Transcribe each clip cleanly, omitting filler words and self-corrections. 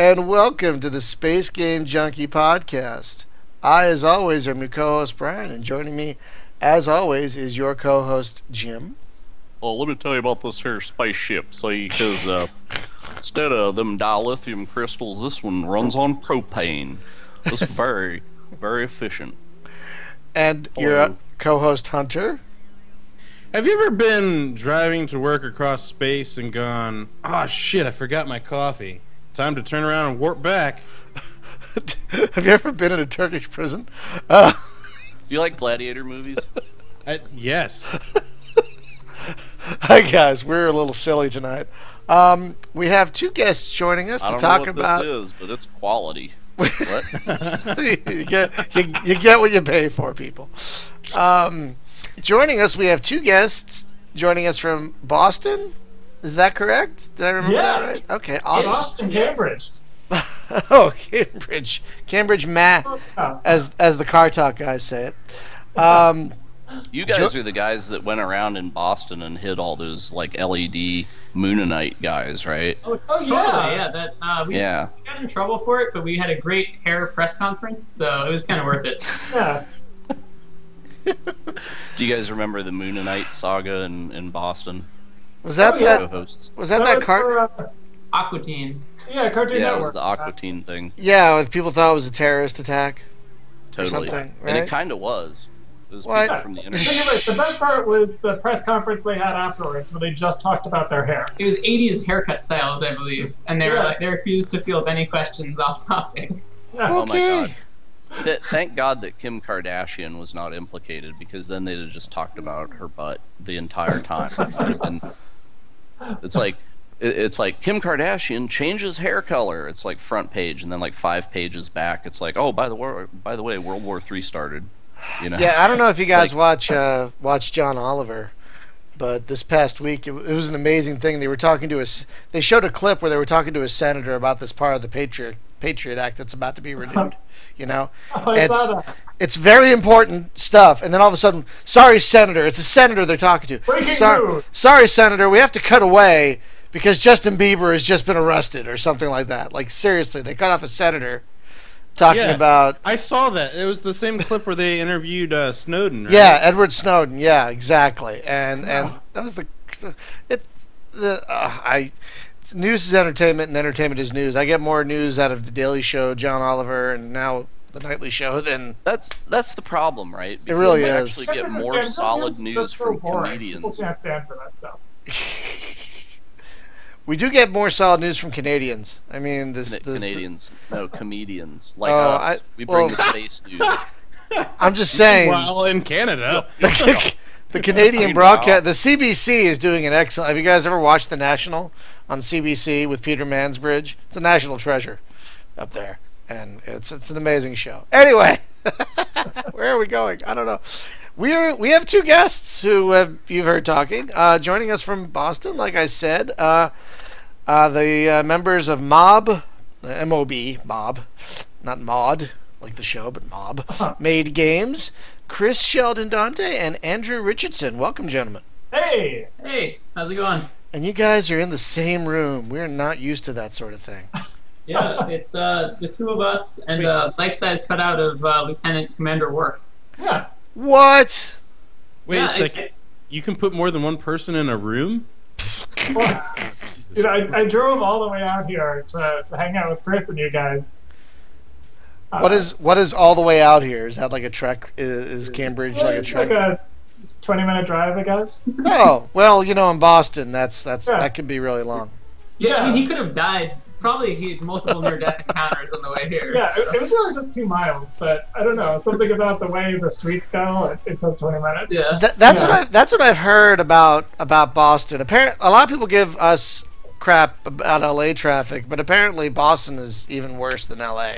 and welcome to the Space Game Junkie Podcast. I, as always, am your co-host Brian, and joining me, as always, is your co-host Jim. Well, let me tell you about this here spaceship. See, because instead of them dilithium crystals, this one runs on propane. This is very, very efficient. And your co-host Hunter. Have you ever been driving to work across space and gone, "Oh shit, I forgot my coffee. Time to turn around and warp back"? Have you ever been in a Turkish prison? Do you like gladiator movies? Yes. Hi guys, we're a little silly tonight. We have two guests joining us to talk about. I don't know what this is, but it's quality. What? you get what you pay for, people. Joining us, we have two guests joining us from Boston. Is that correct? Did I remember that right? Okay, awesome. Boston, Cambridge. Oh, Cambridge, as the car talk guys say it. You guys are the guys that went around in Boston and hid all those like LED Moonanite guys, right? Oh Totally, yeah. We got in trouble for it, but we had a great hair press conference, so it was kind of worth it. Yeah. Do you guys remember the Moonanite saga in Boston? Was that Co-hosts. Was that car? Aqua Teen. Yeah, Cartoon Yeah, Network. it was the Aqua Teen thing. Yeah, with people thought it was a terrorist attack. Totally. Something, And right? it kind of was. It was What? people from the internet. Anyways, the best part was the press conference they had afterwards, where they just talked about their hair. It was 80s haircut styles, I believe, and they were like they refused to field any questions off topic. Yeah. Oh my god. Thank God that Kim Kardashian was not implicated, because then they'd have just talked about her butt the entire time. And it's like Kim Kardashian changes hair color. It's like front page, and then like 5 pages back, it's like, oh, by the way, World War III started. You know? Yeah, I don't know if you guys watch John Oliver, but this past week it was an amazing thing. They were talking to us. They showed a clip where they were talking to a senator about this part of the Patriot Act that's about to be renewed. You know, I saw that. It's very important stuff. And then all of a sudden, sorry, Senator. It's a senator they're talking to. Breaking news. Sorry, Senator. We have to cut away because Justin Bieber has just been arrested or something like that. Like, seriously, they cut off a senator talking about... I saw that. It was the same clip where they interviewed Snowden, right? Yeah, Edward Snowden. Yeah, exactly. And that was news is entertainment, and entertainment is news. I get more news out of the Daily Show, John Oliver, and now the Nightly Show than... That's the problem, right? Because it really we is. actually get more solid news from People comedians. can't stand for that stuff. We do get more solid news from Canadians. I mean, Canadians. No, comedians. Like us. We bring the space news. I'm just saying... Well, in Canada. The Canadian broadcast... The CBC is doing an excellent... Have you guys ever watched The National on CBC with Peter Mansbridge? It's a national treasure up there. And it's an amazing show. Anyway, where are we going? I don't know. We have two guests who you've heard talking. Joining us from Boston, like I said, the members of Mob, M-O-B, Mob, not Mod, like the show, but Mob, Made Games, Chris Sheldon-Dante, and Andrew Richardson. Welcome, gentlemen. Hey! Hey, how's it going? And you guys are in the same room. We're not used to that sort of thing. Yeah, it's the two of us and a life-size cutout of Lieutenant Commander Worf. Yeah. What? Wait a second. You can put more than one person in a room? Well, dude, I drove all the way out here to hang out with Chris and you guys. What is all the way out here? Is that like a trek? Is Cambridge like a trek? Like a 20-minute drive, I guess. Oh, well, you know, in Boston, that could be really long. Yeah, I mean, he could have died. Probably he had multiple near-death encounters on the way here. Yeah, so. it was really just 2 miles, but I don't know, something about the way the streets go, it took 20 minutes. Yeah, that's what I've heard about Boston. Apparently, a lot of people give us crap about LA traffic, but apparently Boston is even worse than LA.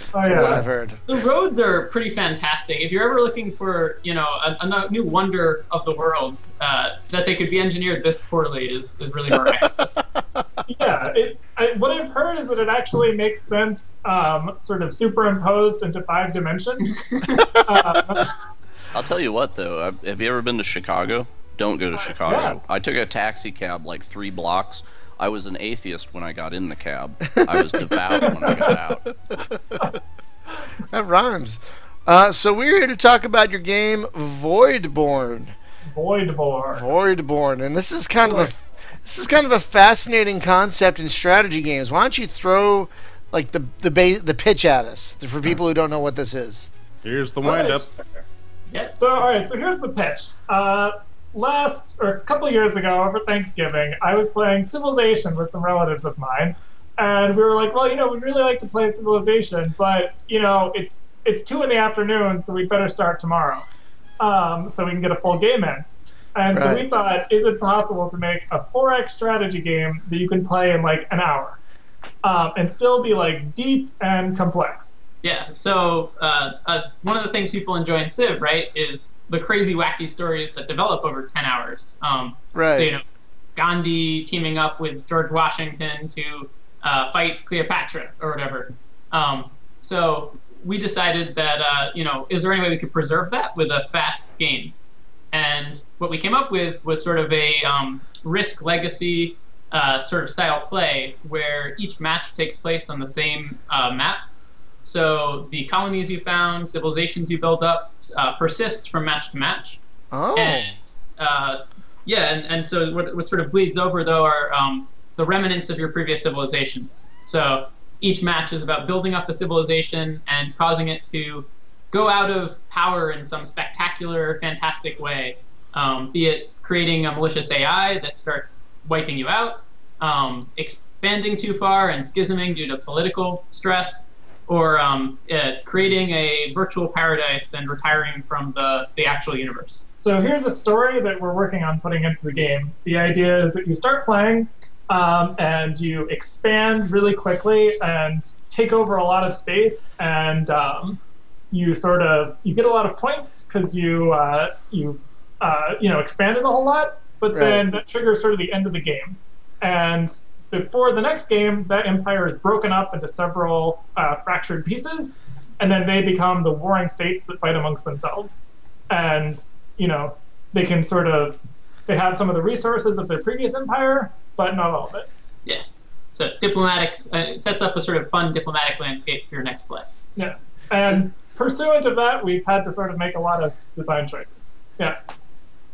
Oh, from yeah. what I've heard. The roads are pretty fantastic. If you're ever looking for, a new wonder of the world, that they could be engineered this poorly is really miraculous. Yeah, what I've heard is that it actually makes sense, sort of superimposed into 5 dimensions. I'll tell you what, though. Have you ever been to Chicago? Don't go to Chicago. Yeah. I took a taxi cab like 3 blocks. I was an atheist when I got in the cab. I was devout when I got out. That rhymes. So we're here to talk about your game Voidborne. Voidborne, and this is kind of a fascinating concept in strategy games. Why don't you throw like the pitch at us for people who don't know what this is? Here's the wind-up. Yeah. So all right. So here's the pitch. A couple of years ago, over Thanksgiving, I was playing Civilization with some relatives of mine, and we were like, well, we'd really like to play Civilization, but it's 2 p.m, so we better start tomorrow, so we can get a full game in. And so we thought, is it possible to make a 4X strategy game that you can play in like an hour, and still be like deep and complex? Yeah, so one of the things people enjoy in Civ, right, is the crazy, wacky stories that develop over 10 hours. So, Gandhi teaming up with George Washington to fight Cleopatra or whatever. So we decided that, is there any way we could preserve that with a fast game? And what we came up with was sort of a Risk Legacy sort of style play where each match takes place on the same map. So the colonies you found, civilizations you build up, persist from match to match. Oh. And and so what sort of bleeds over, though, are the remnants of your previous civilizations. So each match is about building up a civilization and causing it to go out of power in some spectacular, fantastic way. Be it creating a malicious AI that starts wiping you out, expanding too far and schisming due to political stress, or creating a virtual paradise and retiring from the actual universe. So here's a story that we're working on putting into the game. The idea is that you start playing, and you expand really quickly and take over a lot of space, and you get a lot of points because you've expanded a whole lot. But then that triggers sort of the end of the game, and before the next game, that empire is broken up into several fractured pieces, and then they become the warring states that fight amongst themselves. And, they have some of the resources of their previous empire, but not all of it. Yeah. So it sets up a sort of fun diplomatic landscape for your next play. Yeah. And pursuant to that, we've had to sort of make a lot of design choices. Yeah.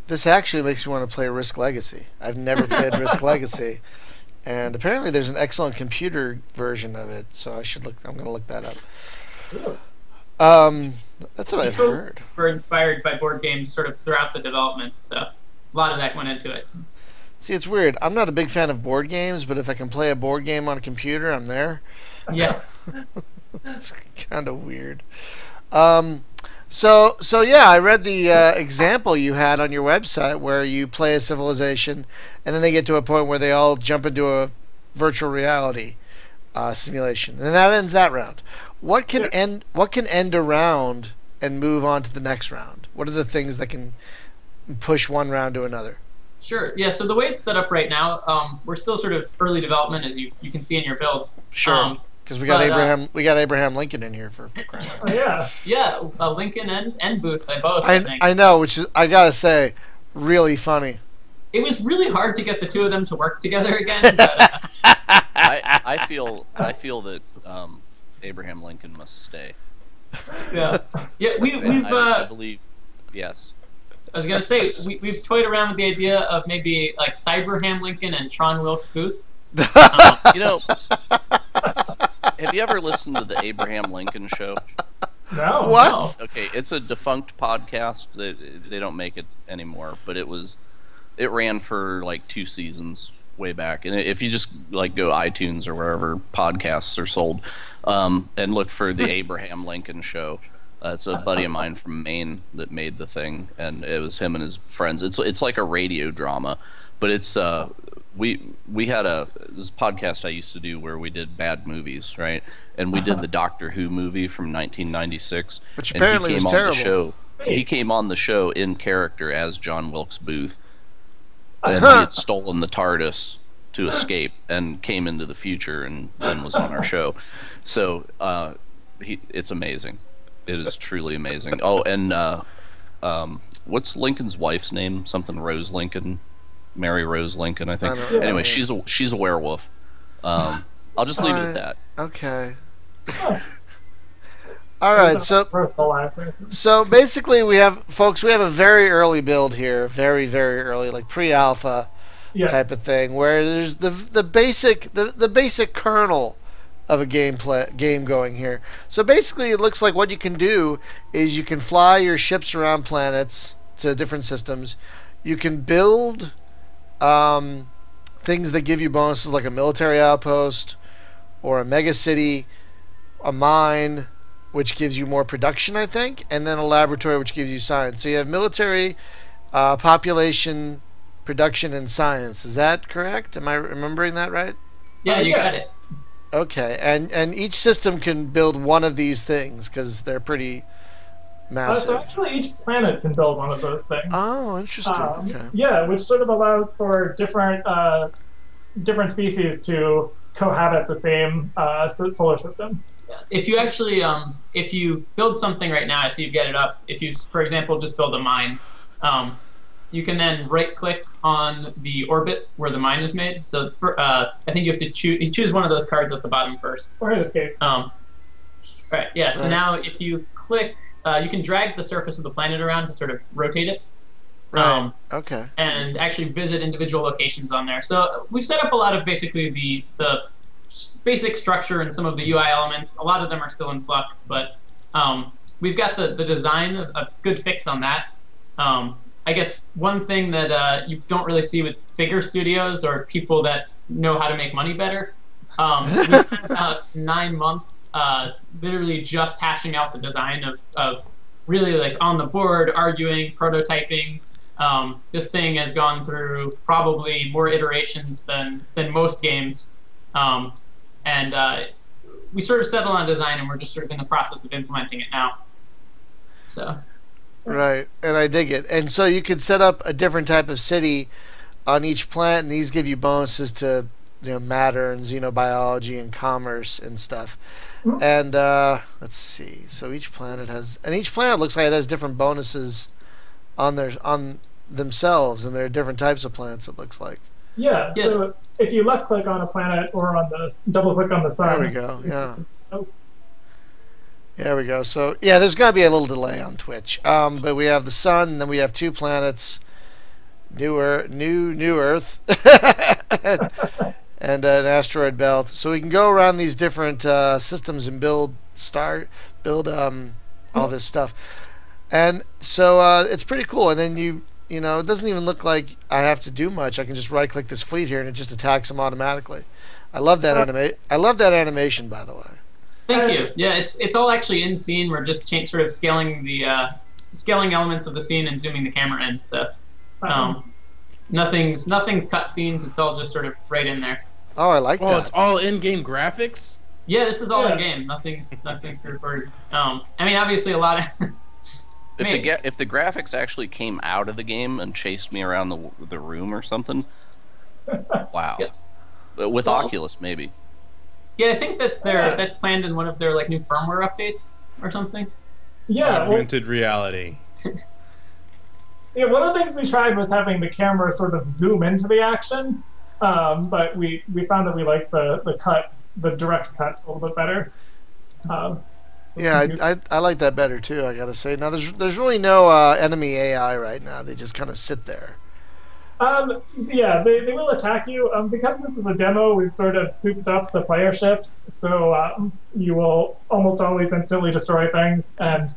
This actually makes me want to play Risk Legacy. I've never played Risk Legacy. And apparently there's an excellent computer version of it, so I'm going to look that up. That's what I've heard. We're inspired by board games sort of throughout the development, so a lot of that went into it. See, it's weird. I'm not a big fan of board games, but if I can play a board game on a computer, I'm there. Yeah. It's kind of weird. So yeah, I read the example you had on your website where you play a civilization, and then they get to a point where they all jump into a virtual reality simulation, and that ends that round. What can end a round and move on to the next round? What are the things that can push one round to another? Sure. Yeah. So the way it's set up right now, we're still sort of early development, as you can see in your build. Sure. Because we got Abraham Lincoln in here for crying out loud. Yeah. Yeah, Lincoln and Booth, both. I think. I know, which is, I gotta say, really funny. It was really hard to get the two of them to work together again. But, I feel that Abraham Lincoln must stay. Yeah. I believe, yes. I was gonna say we've toyed around with the idea of maybe like Cyberham Lincoln and Tron Wilkes Booth. Have you ever listened to the Abraham Lincoln Show? No. What? No. Okay, it's a defunct podcast. They don't make it anymore, but it ran for like 2 seasons way back. And if you just like go iTunes or wherever podcasts are sold, and look for the Abraham Lincoln Show. It's a buddy of mine from Maine that made the thing, and it was him and his friends. It's like a radio drama, but it's we had this podcast I used to do where we did bad movies, right? And we did the Doctor Who movie from 1996, which apparently was terrible. He came on the show in character as John Wilkes Booth, and he had stolen the TARDIS to escape and came into the future and then was on our show. So it's amazing. It is truly amazing. Oh, and what's Lincoln's wife's name? Something Rose Lincoln. Mary Rose Lincoln, I think. Yeah. Anyway, she's a werewolf. I'll just leave it at that. Okay. All right, so basically we have a very early build here, very, very early, like pre-alpha type of thing, where there's the basic kernel of a game going here. So basically it looks like what you can do is you can fly your ships around planets to different systems. You can build things that give you bonuses like a military outpost or a mega city, a mine, which gives you more production, I think, and then a laboratory, which gives you science. So you have military, population, production, and science. Is that correct? Am I remembering that right? Yeah, you got it. Okay, and each system can build one of these things because they're pretty massive. So actually, each planet can build one of those things. Oh, interesting. Okay. Yeah, which sort of allows for different species to cohabit the same solar system. If you actually, if you build something right now, I see you get it up. If you, for example, just build a mine, you can then right-click on the orbit where the mine is made. So I think you have to choose one of those cards at the bottom first. Or hit escape. Right. Yeah. So now, if you click, you can drag the surface of the planet around to sort of rotate it. Right. Okay. And actually visit individual locations on there. So we've set up a lot of basically the basic structure and some of the UI elements. A lot of them are still in flux, but we've got the design, a good fix on that. I guess one thing that you don't really see with bigger studios or people that know how to make money better, we spent about 9 months literally just hashing out the design of really like on the board, arguing, prototyping. This thing has gone through probably more iterations than most games. And we sort of settled on design, and we're just sort of in the process of implementing it now. So. Right, and I dig it. And so you could set up a different type of city on each planet, and these give you bonuses to matter and xenobiology and commerce and stuff. Mm-hmm. And let's see. So each planet looks like it has different bonuses on themselves, and there are different types of planets. It looks like. Yeah. So if you left click on a planet or on the double click on the sun, there we go. Yeah. There we go. So yeah, there's got to be a little delay on Twitch. But we have the sun, and then we have 2 planets, new Earth, and an asteroid belt. So we can go around these different systems and build all this stuff. And so it's pretty cool. And then it doesn't even look like I have to do much. I can just right-click this fleet here, and it just attacks them automatically. I love that I love that animation, by the way. Thank you. Yeah, it's all actually in scene. We're just sort of scaling the scaling elements of the scene and zooming the camera in. So nothing's cut scenes. It's all just sort of right in there. Oh, I like that. Oh, it's all in-game graphics? Yeah, this is all in game. Nothing's pre-recorded. I mean, obviously a lot of. If the graphics actually came out of the game and chased me around the room or something, wow. Yeah. With Oculus, maybe. Yeah, I think that's planned in one of their new firmware updates or something. Yeah, augmented reality. Yeah, one of the things we tried was having the camera sort of zoom into the action, but we found that we liked the direct cut a little bit better. Yeah, I like that better too, I gotta say. Now there's really no enemy AI right now. They just kind of sit there. Yeah, they will attack you. Because this is a demo, we've sort of souped up the player ships, so you will almost always instantly destroy things and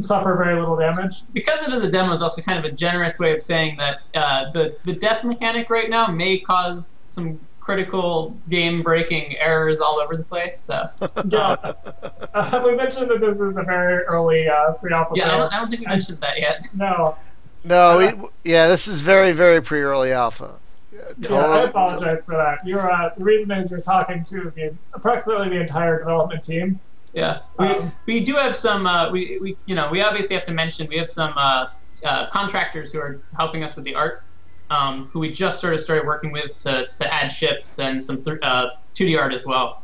suffer very little damage. Because it is a demo is also kind of a generous way of saying that the death mechanic right now may cause some critical game-breaking errors all over the place. So. Yeah. We mentioned that this is a very early pre-alpha. Yeah, I don't think we mentioned that yet. No. No, this is very, very pre-early alpha. Yeah, I apologize for that. The reason is you're talking to approximately the entire development team. Yeah, we do have some. We obviously have to mention we have some contractors who are helping us with the art, who we just sort of started working with to add ships and some 2D art as well.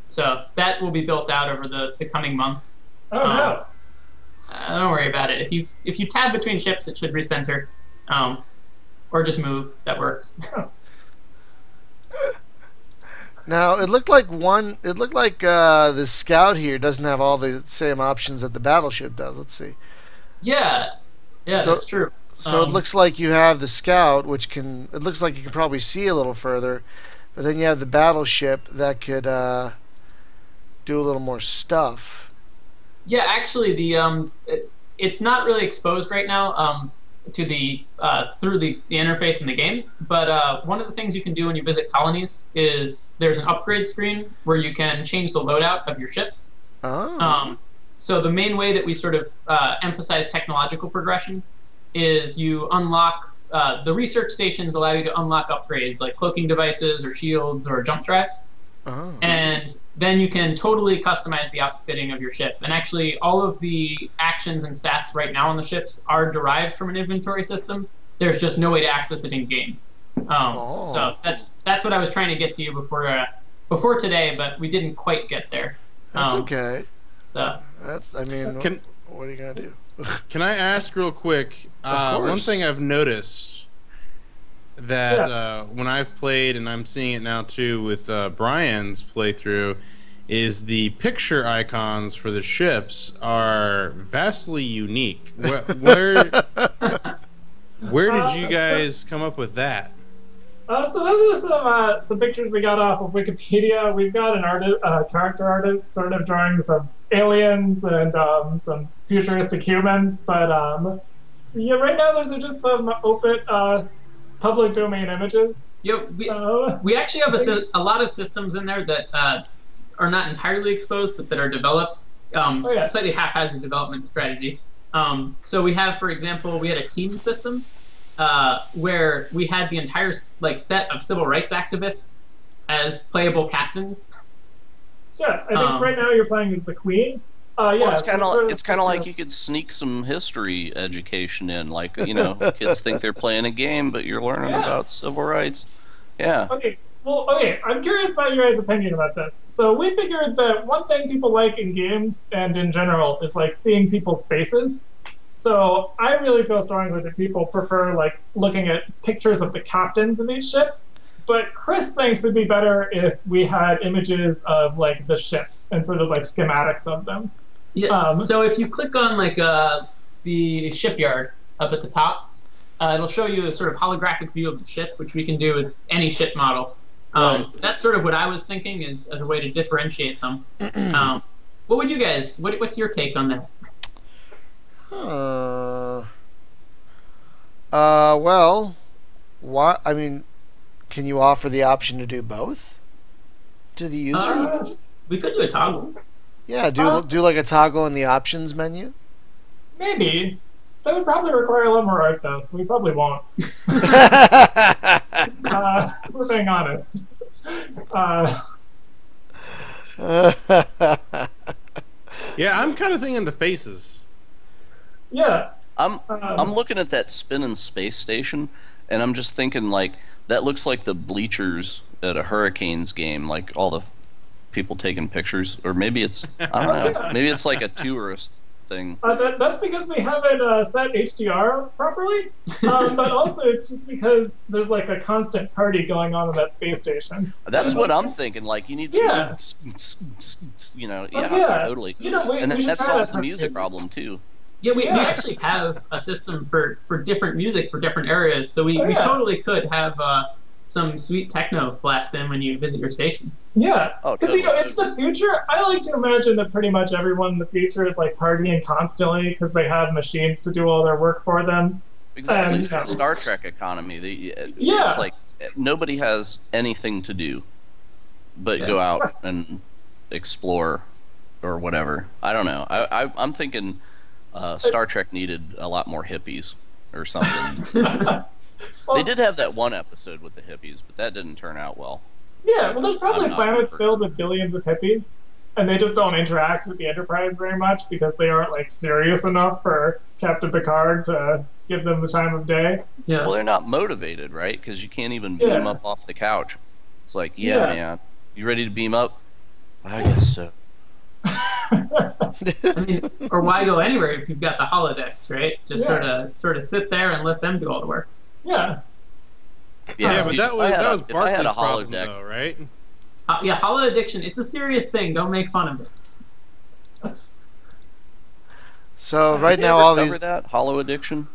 So that will be built out over the coming months. Oh no. Don't worry about it. If you tab between ships, it should recenter. or just move. That works. Now it looked like the scout here doesn't have all the same options that the battleship does. Let's see. Yeah, that's true. So it looks like you have the scout, which can. It looks like you can probably see a little further, but then you have the battleship that could do a little more stuff. Yeah, actually, it's not really exposed right now to the through the interface in the game. But one of the things you can do when you visit colonies is there's an upgrade screen where you can change the loadout of your ships. Oh. So the main way that we sort of emphasize technological progression is you unlock the research stations allow you to unlock upgrades like cloaking devices or shields or jump drives. Oh. And then you can totally customize the outfitting of your ship. And actually, all of the actions and stats right now on the ships are derived from an inventory system. There's just no way to access it in game. So that's what I was trying to get to you before today, but we didn't quite get there. That's okay. So what are you gonna do? Can I ask real quick? One thing I've noticed that when I've played, and I'm seeing it now too with Brian's playthrough, is the picture icons for the ships are vastly unique. Where did you guys come up with that? So those are some pictures we got off of Wikipedia. We've got an character artist sort of drawing some aliens and some futuristic humans, but right now there's just some open public domain images. Yeah, we actually have a lot of systems in there that are not entirely exposed, but that are developed slightly haphazard development strategy. So we have, for example, we had a team system where we had the entire set of civil rights activists as playable captains. Yeah, I think right now you're playing as the Queen. Well, it's kind of like you could sneak some history education in, like kids think they're playing a game, but you're learning about civil rights. Yeah. Okay. Well, I'm curious about your guys' opinion about this. So we figured that one thing people like in games and in general is like seeing people's faces. So I really feel strongly that people prefer like looking at pictures of the captains of each ship. But Chris thinks it'd be better if we had images of like the ships and sort of like schematics of them. Yeah. So if you click on like the shipyard up at the top, it'll show you a sort of holographic view of the ship, which we can do with any ship model. That's sort of what I was thinking is as a way to differentiate them. What would you guys? What's your take on that? Well, what I mean. Can you offer the option to do both to the user? We could do a toggle. Yeah, do like a toggle in the options menu. Maybe. That would probably require a little more art, though, so we probably won't. If we're being honest. Yeah, I'm kind of thinking the faces. Yeah. I'm looking at that spinning space station, and I'm just thinking like. That looks like the bleachers at a Hurricanes game, like all the people taking pictures. Or maybe it's, I don't know, maybe it's like a tourist thing. That's because we haven't set HDR properly, but also it's just because there's like a constant party going on in that space station. That's what I'm thinking, like you need totally. And that solves the music problem too. Yeah, we actually have a system for different music for different areas, so we totally could have some sweet techno blast in when you visit your station. Yeah, because it's the future. I like to imagine that pretty much everyone in the future is like partying constantly because they have machines to do all their work for them. Exactly, it's the Star Trek economy. It's like nobody has anything to do but go out and explore or whatever. I don't know. I'm thinking. Star Trek needed a lot more hippies or something. They did have that one episode with the hippies, but that didn't turn out well. Yeah, well, there's probably planets filled with billions of hippies, and they just don't interact with the Enterprise very much because they aren't like serious enough for Captain Picard to give them the time of day. Yeah. Well, they're not motivated, right? Because you can't even beam up off the couch. It's like, man, you ready to beam up? I guess so. I mean, or why go anywhere if you've got the holodecks, right? Just sort of sit there and let them do all the work. Yeah. Yeah, but that was if I had Barkley's a problem, holodeck, though, right? Yeah, holo addiction. It's a serious thing. Don't make fun of it. So right now, all these that holo addiction.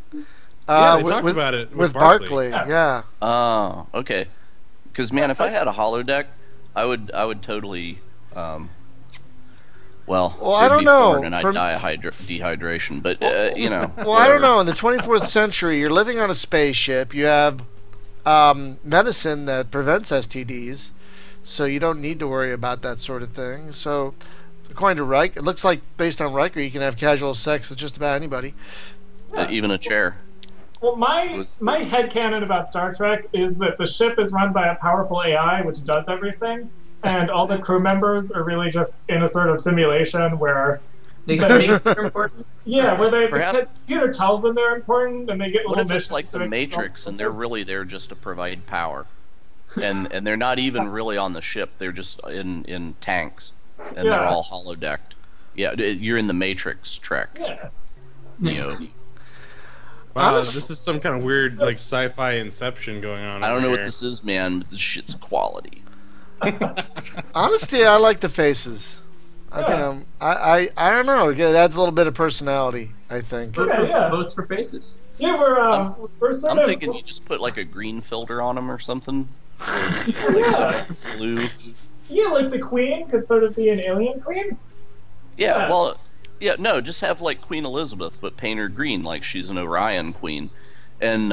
Yeah, they talked about it with Barkley. Yeah. Oh, okay. Because man, if I had a holodeck, I would totally. Well, I don't know. And I'd die of dehydration, but you know. Well, I don't know. In the 24th century, you're living on a spaceship. You have medicine that prevents STDs, so you don't need to worry about that sort of thing. So, according to Riker, it looks like based on Riker, you can have casual sex with just about anybody. Even a chair. Well, my headcanon about Star Trek is that the ship is run by a powerful AI which does everything, and all the crew members are really just in a sort of simulation where they think they're important. Yeah, where the computer tells them they're important, and they get little missions. What if it's like the Matrix, and they're really there just to provide power, and they're not even really on the ship; they're just in tanks, and they're all holodecked. Yeah, you're in the Matrix, Trek. Yeah. Neo. Wow, this is some kind of weird like sci-fi Inception going on. I don't know what this is, man, but this shit's quality. Honestly, I like the faces. I think I don't know. It adds a little bit of personality, I think. Votes for faces. Yeah, we're sort I'm thinking you just put like a green filter on them or something. Blue. Yeah, like the Queen could sort of be an alien queen. Yeah, well, yeah, no, just have like Queen Elizabeth, but paint her green like she's an Orion queen, and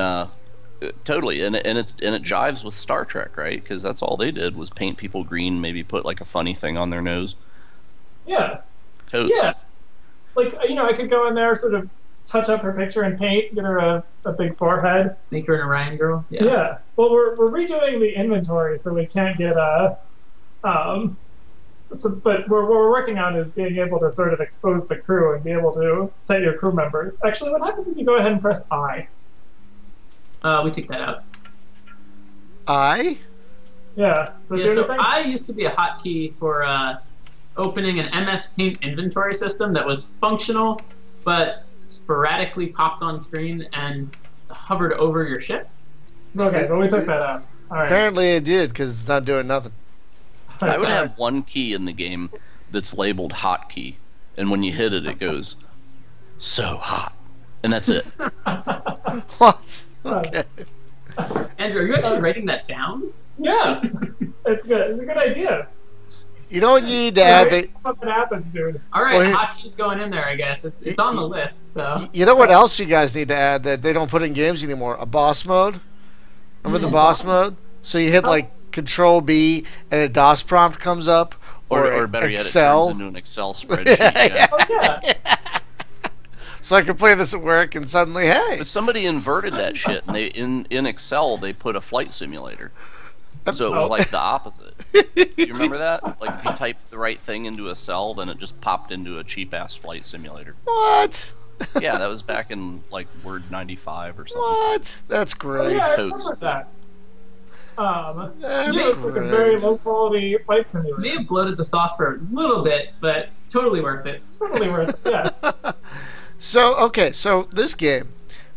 totally, and it jives with Star Trek, right? Because that's all they did was paint people green, maybe put like a funny thing on their nose. Yeah. Totes. Yeah. Like, I could go in there, sort of touch up her picture and paint, get her a big forehead. Make her an Orion girl? Yeah. Well, we're redoing the inventory, so we can't get but what we're working on is being able to sort of expose the crew and be able to set your crew members. Actually, what happens if you go ahead and press I? We took that out. I? Yeah. So I used to be a hotkey for opening an MS Paint inventory system that was functional, but sporadically popped on screen and hovered over your ship. Okay, but we took that out. All right. Apparently it did, because it's not doing nothing. I would have one key in the game that's labeled hotkey, and when you hit it, it goes, so hot. And that's it. What? Okay. Andrew, are you actually writing that down? Yeah. It's good. It's a good idea. You don't need to add the... What happens, dude? All right, hotkey's going in there, I guess. It's on the list, so... You know what else you guys need to add that they don't put in games anymore? A boss mode? Remember the boss mode? So you hit, like, Control-B, and a DOS prompt comes up, or better Excel. Yet, it turns into an Excel spreadsheet. Oh, yeah. So I could play this at work, and suddenly, hey. But somebody inverted that shit, and they in Excel they put a flight simulator. So it was like the opposite. You remember that? Like if you typed the right thing into a cell, then it just popped into a cheap-ass flight simulator. What? Yeah, that was back in like Word 95 or something. What? That's great. Oh, yeah, I remember that. That's it's great. like a very low quality flight simulator. May have bloated the software a little bit, but totally worth it. Totally worth it, yeah. So this game,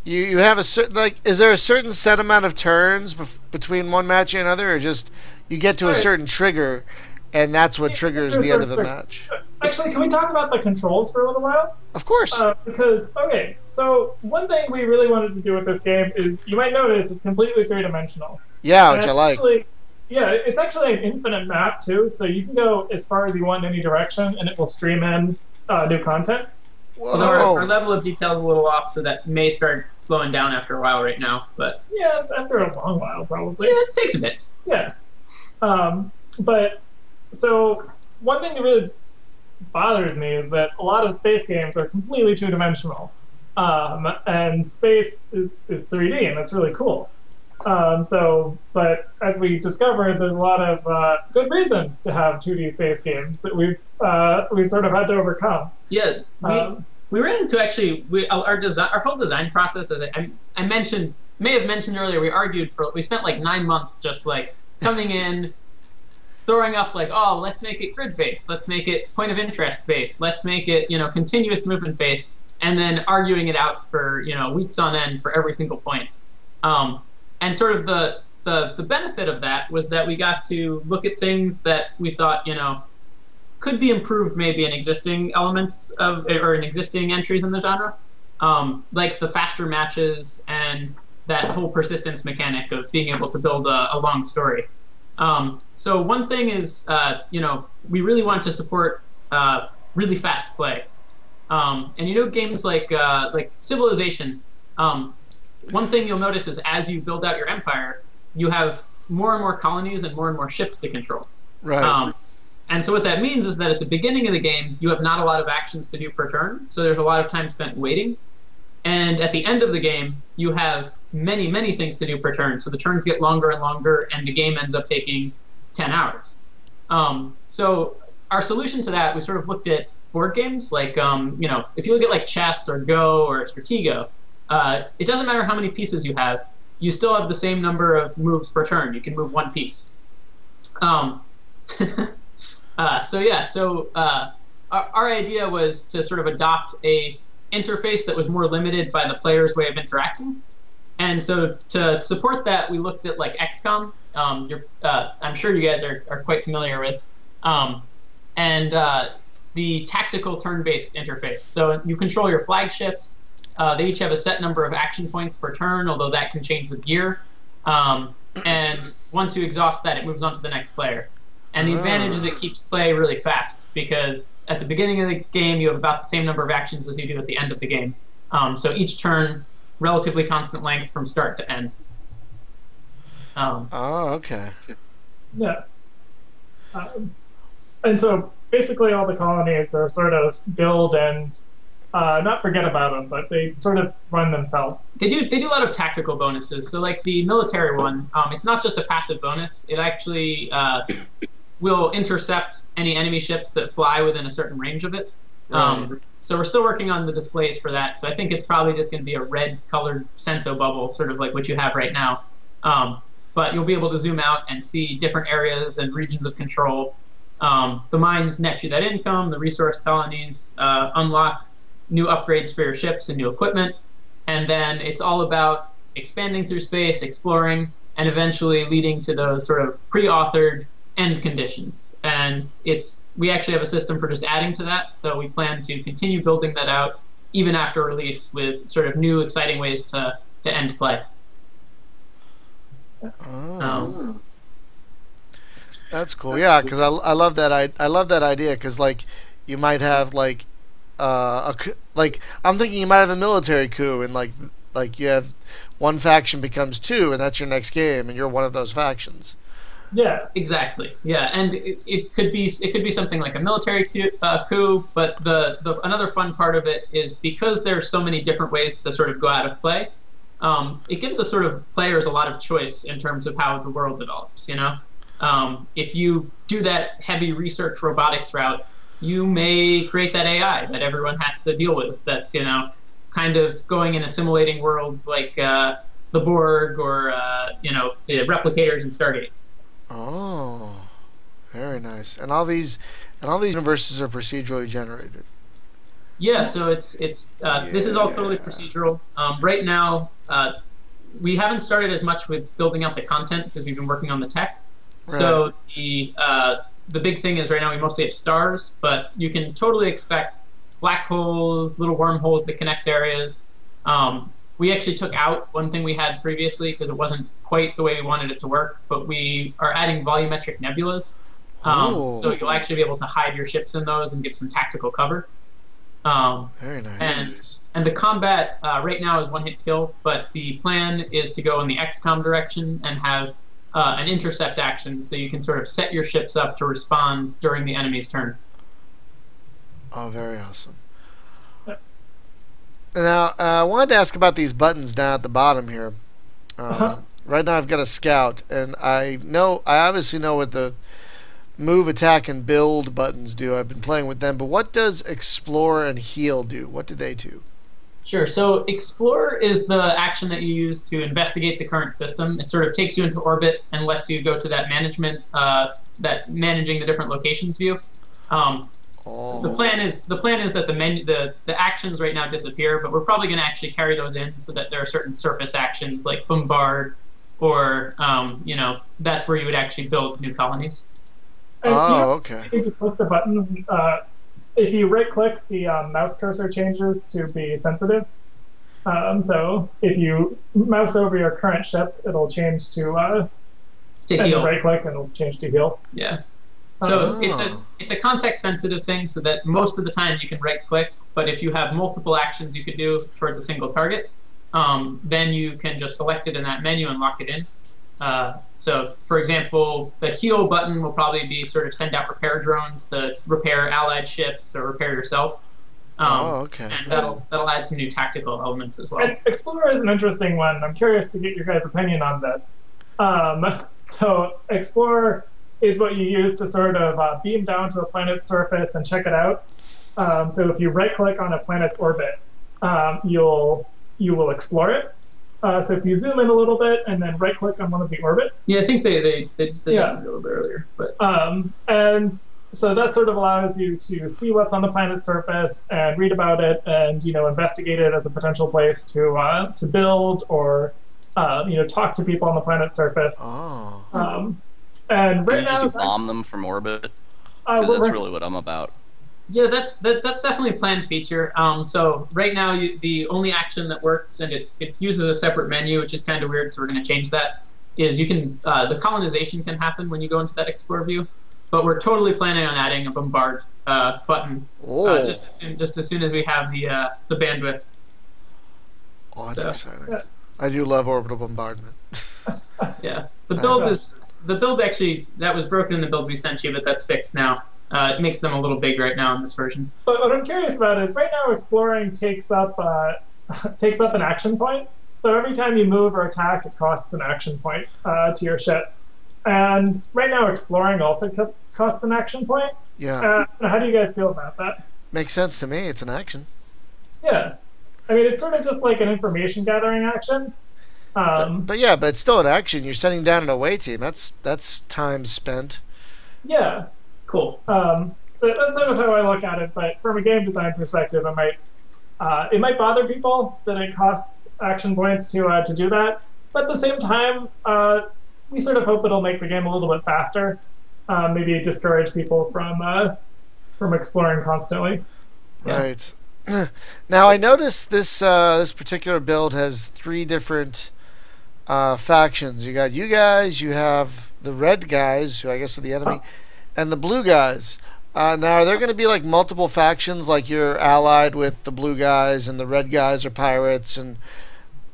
you have a certain, like, is there a certain set amount of turns between one match and another, or just you get to a certain trigger, and that's what triggers the end of the match? Actually, can we talk about the controls for a little while? Of course. Because, okay, so one thing we really wanted to do with this game is, you might notice, it's completely three-dimensional. Yeah, which I like. Yeah, it's actually an infinite map, too, so you can go as far as you want in any direction, and it will stream in new content. Although our level of detail is a little off, so that may start slowing down after a while right now. But yeah, after a long while, probably. Yeah, it takes a bit. Yeah. But, so, one thing that really bothers me is that a lot of space games are completely two-dimensional. And space is 3D, and that's really cool. But as we discovered, there's a lot of good reasons to have 2D space games that we've sort of had to overcome. Yeah, we ran into our whole design process. As I may have mentioned earlier, we spent like 9 months just like coming in, throwing up like, oh, let's make it grid based, let's make it point of interest based, let's make it continuous movement based, and then arguing it out for weeks on end for every single point. And sort of the benefit of that was that we got to look at things that we thought, could be improved maybe in existing elements or in existing entries in the genre, like the faster matches and that whole persistence mechanic of being able to build a long story. So one thing is, we really want to support really fast play. And games like Civilization, one thing you'll notice is as you build out your empire, you have more and more colonies and more ships to control. Right. And so what that means is that at the beginning of the game, you have not a lot of actions to do per turn, so there's a lot of time spent waiting. And at the end of the game, you have many, many things to do per turn, so the turns get longer and longer, and the game ends up taking 10 hours. So our solution to that, we sort of looked at board games, like, if you look at like chess or Go or Stratego, it doesn't matter how many pieces you have, you still have the same number of moves per turn. You can move one piece. Our idea was to sort of adopt a interface that was more limited by the player's way of interacting. And so to support that, we looked at like XCOM. I'm sure you guys are quite familiar with. The tactical turn-based interface. So you control your flagships. They each have a set number of action points per turn, although that can change with gear. And once you exhaust that, it moves on to the next player. And the advantage is it keeps play really fast, because at the beginning of the game, you have about the same number of actions as you do at the end of the game. So each turn, relatively constant length from start to end. Okay. Yeah. And so basically all the colonies are sort of build and not forget about them, but they sort of run themselves. They do a lot of tactical bonuses. So like the military one, it's not just a passive bonus. It actually will intercept any enemy ships that fly within a certain range of it. So we're still working on the displays for that. So I think it's probably just going to be a red-colored senso bubble, sort of like what you have right now. But you'll be able to zoom out and see different areas and regions of control. The mines net you that income. The resource colonies unlock new upgrades for your ships and new equipment. And then it's all about expanding through space, exploring, and eventually leading to those sort of pre-authored end conditions. And we actually have a system for just adding to that, so we plan to continue building that out even after release with sort of new exciting ways to end play. That's cool. Yeah, because I love that. I love that idea, because like you might have like I'm thinking you might have a military coup, and like you have one faction becomes two, and that's your next game, and you're one of those factions. Yeah, exactly. Yeah, and it could be something like a military coup, but the another fun part of it is because there's so many different ways to sort of go out of play. It gives the sort of players a lot of choice in terms of how the world develops. If you do that heavy research robotics route, you may create that AI that everyone has to deal with. That's kind of going and assimilating worlds like the Borg or the replicators in Stargate. Oh, very nice. And all these universes are procedurally generated. Yeah, so this is all totally procedural. Right now, we haven't started as much with building out the content because we've been working on the tech. Right. So the big thing is right now we mostly have stars, but you can totally expect black holes, little wormholes that connect areas. We actually took out one thing we had previously because it wasn't quite the way we wanted it to work, but we are adding volumetric nebulas. So you'll actually be able to hide your ships in those and give some tactical cover. Very nice. And the combat right now is one-hit kill, but the plan is to go in the XCOM direction and have an intercept action, so you can sort of set your ships up to respond during the enemy's turn. Oh, very awesome. Now, I wanted to ask about these buttons down at the bottom here. Right now I've got a scout, and I obviously know what the move, attack, and build buttons do. I've been playing with them, but what does explore and heal do? What do they do? Sure. So explore is the action that you use to investigate the current system. It sort of takes you into orbit and lets you go to that managing the different locations view. The plan is that the actions right now disappear, but we're probably going to actually carry those in so that there are certain surface actions like bombard, or that's where you would actually build new colonies. Okay. You need to click the buttons. If you right-click, the mouse cursor changes to be sensitive. So if you mouse over your current ship, it'll change to heal. Right-click, and it'll change to heal. Yeah. So it's a context-sensitive thing, so that most of the time you can right-click, but if you have multiple actions you could do towards a single target, then you can just select it in that menu and lock it in. So, for example, the heal button will probably be sort of send out repair drones to repair allied ships or repair yourself. Okay. And that'll add some new tactical elements as well. And Explorer is an interesting one. I'm curious to get your guys' opinion on this. So Explorer is what you use to sort of beam down to a planet's surface and check it out. So if you right-click on a planet's orbit, you will explore it. So if you zoom in a little bit and then right-click on one of the orbits. Yeah, I think they did that a little bit earlier. But and so that sort of allows you to see what's on the planet's surface and read about it and investigate it as a potential place to build or talk to people on the planet's surface. And right now, just bomb them from orbit. Because that's really what I'm about. Yeah, that's definitely a planned feature. So right now, the only action that works, and it uses a separate menu, which is kind of weird. So we're going to change that. Is you can the colonization can happen when you go into that Explore view, but we're totally planning on adding a bombard button just as soon as we have the bandwidth. Oh, that's exciting! I do love orbital bombardment. Yeah, the build actually that was broken in the build we sent you, but that's fixed now. It makes them a little big right now in this version. But what I'm curious about is right now exploring takes up an action point. So every time you move or attack, it costs an action point to your ship. And right now exploring also costs an action point. Yeah. How do you guys feel about that? Makes sense to me. It's an action. Yeah. I mean, it's sort of just like an information gathering action. But it's still an action. You're sending down an away team. That's time spent. Yeah. Cool. That's sort of how I look at it. But from a game design perspective, it might bother people that it costs action points to do that. But at the same time, we sort of hope it'll make the game a little bit faster. Maybe discourage people from exploring constantly. Yeah. Right. Now I noticed this particular build has 3 different factions. You got you guys, you have the red guys, who I guess are the enemy, and the blue guys. Now, are there going to be like multiple factions, like you're allied with the blue guys and the red guys are pirates, and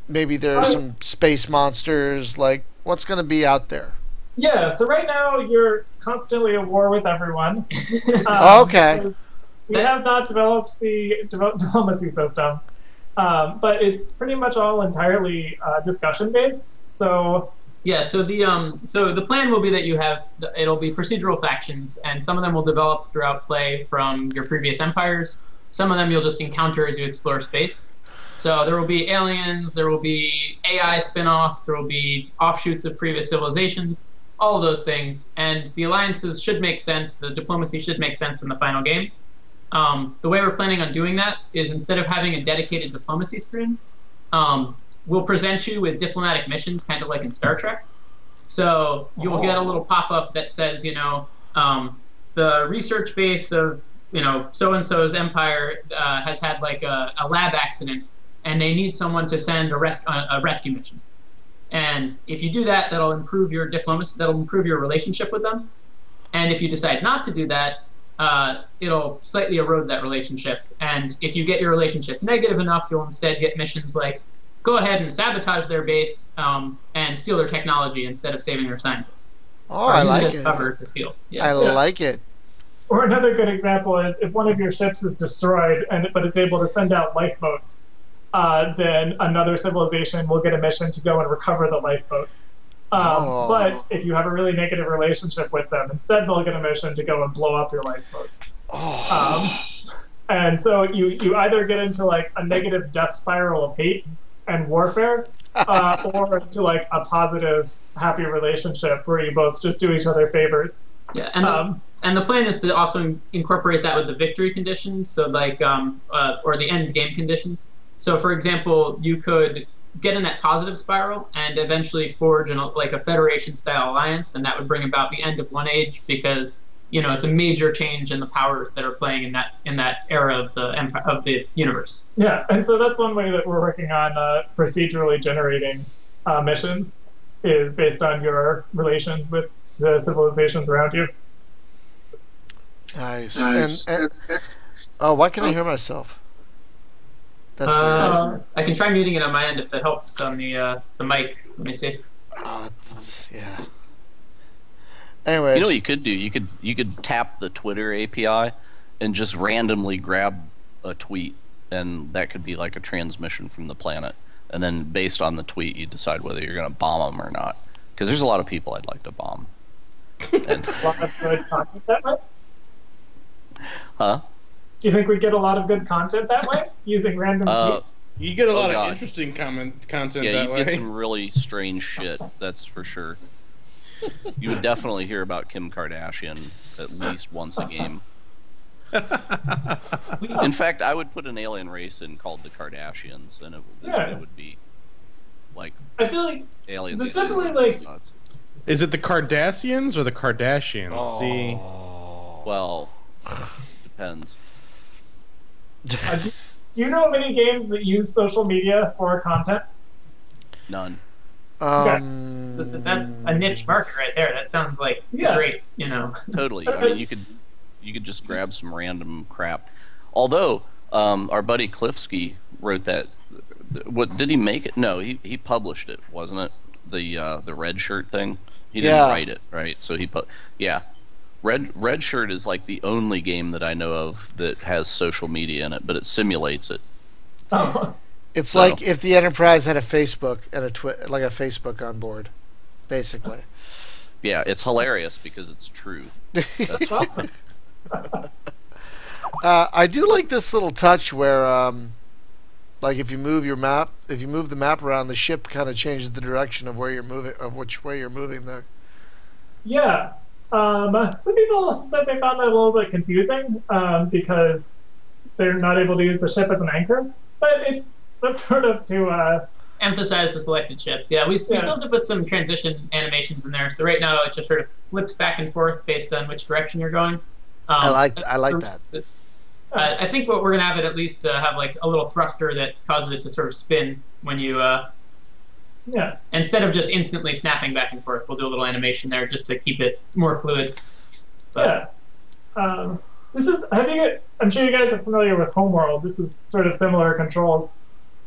maybe there's some space monsters? Like, what's going to be out there? Yeah, so right now you're constantly at war with everyone. Okay. We have not developed the diplomacy system, but it's pretty much all entirely discussion-based. So yeah, so the plan will be that it'll be procedural factions, and some of them will develop throughout play from your previous empires. Some of them you'll just encounter as you explore space. So there will be aliens, there will be AI spin-offs, there will be offshoots of previous civilizations, all of those things, and the alliances should make sense. The diplomacy should make sense in the final game. The way we're planning on doing that is instead of having a dedicated diplomacy screen, we'll present you with diplomatic missions, kind of like in Star Trek. So you'll get a little pop-up that says, the research base of, so-and-so's empire has had like a lab accident, and they need someone to send a rescue mission. And if you do that, that'll improve your diplomacy, that'll improve your relationship with them. And if you decide not to do that, it'll slightly erode that relationship. And if you get your relationship negative enough, you'll instead get missions like, go ahead and sabotage their base and steal their technology instead of saving their scientists. Oh, I like it. Cover to steal. Yeah. I like it. Or another good example is if one of your ships is destroyed, but it's able to send out lifeboats, then another civilization will get a mission to go and recover the lifeboats. But if you have a really negative relationship with them, instead they'll get a mission to go and blow up your lifeboats. And so you either get into like a negative death spiral of hate and warfare, or into like a positive, happy relationship where you both just do each other favors. Yeah, and the plan is to also incorporate that with the victory conditions, so like or the end game conditions. So, for example, you could get in that positive spiral and eventually forge like a Federation-style alliance, and that would bring about the end of One Age because it's a major change in the powers that are playing in that era of the universe. Yeah, and so that's one way that we're working on procedurally generating missions is based on your relations with the civilizations around you. Nice. And why can't I hear myself? That's weird. I can try muting it on my end if that helps on the mic. Let me see. Yeah. Anyways, you know what you could do? You could tap the Twitter API and just randomly grab a tweet, and that could be like a transmission from the planet. And then based on the tweet, you decide whether you're going to bomb them or not. Because there's a lot of people I'd like to bomb. And, a lot of good content that way? huh? Do you think we get a lot of good content that way using random tweets? You get a lot of interesting content that way. Yeah, you get some really strange shit, that's for sure. You would definitely hear about Kim Kardashian at least once a game. In fact, I would put an alien race in called the Kardashians, and it would be like I feel like aliens. There's definitely like. Is it the Cardassians or the Kardashians? Oh. See, well, depends. Do you know of any games that use social media for content? None. Okay. So that's a niche market right there. That sounds like great, Totally. I mean, you could just grab some random crap. Although our buddy Klifsky wrote that. What did he make it? No, he published it, wasn't it? The red shirt thing. He didn't write it, right? So he put Red Shirt is like the only game that I know of that has social media in it, but it simulates it. Oh. It's like if the Enterprise had a Facebook and like a Facebook on board, basically. Yeah, it's hilarious because it's true. That's awesome. I do like this little touch where, like if you move the map around, the ship kind of changes the direction of where you're moving, of which way you're moving there. Yeah. Some people said they found that a little bit confusing because they're not able to use the ship as an anchor, but that's sort of to emphasize the selected ship. Yeah, we still have to put some transition animations in there. So right now it just sort of flips back and forth based on which direction you're going. I like that. I think what we're gonna have it at least have like a little thruster that causes it to sort of spin when you. Instead of just instantly snapping back and forth, we'll do a little animation there just to keep it more fluid. But, this is. I'm sure you guys are familiar with Homeworld. This is sort of similar controls.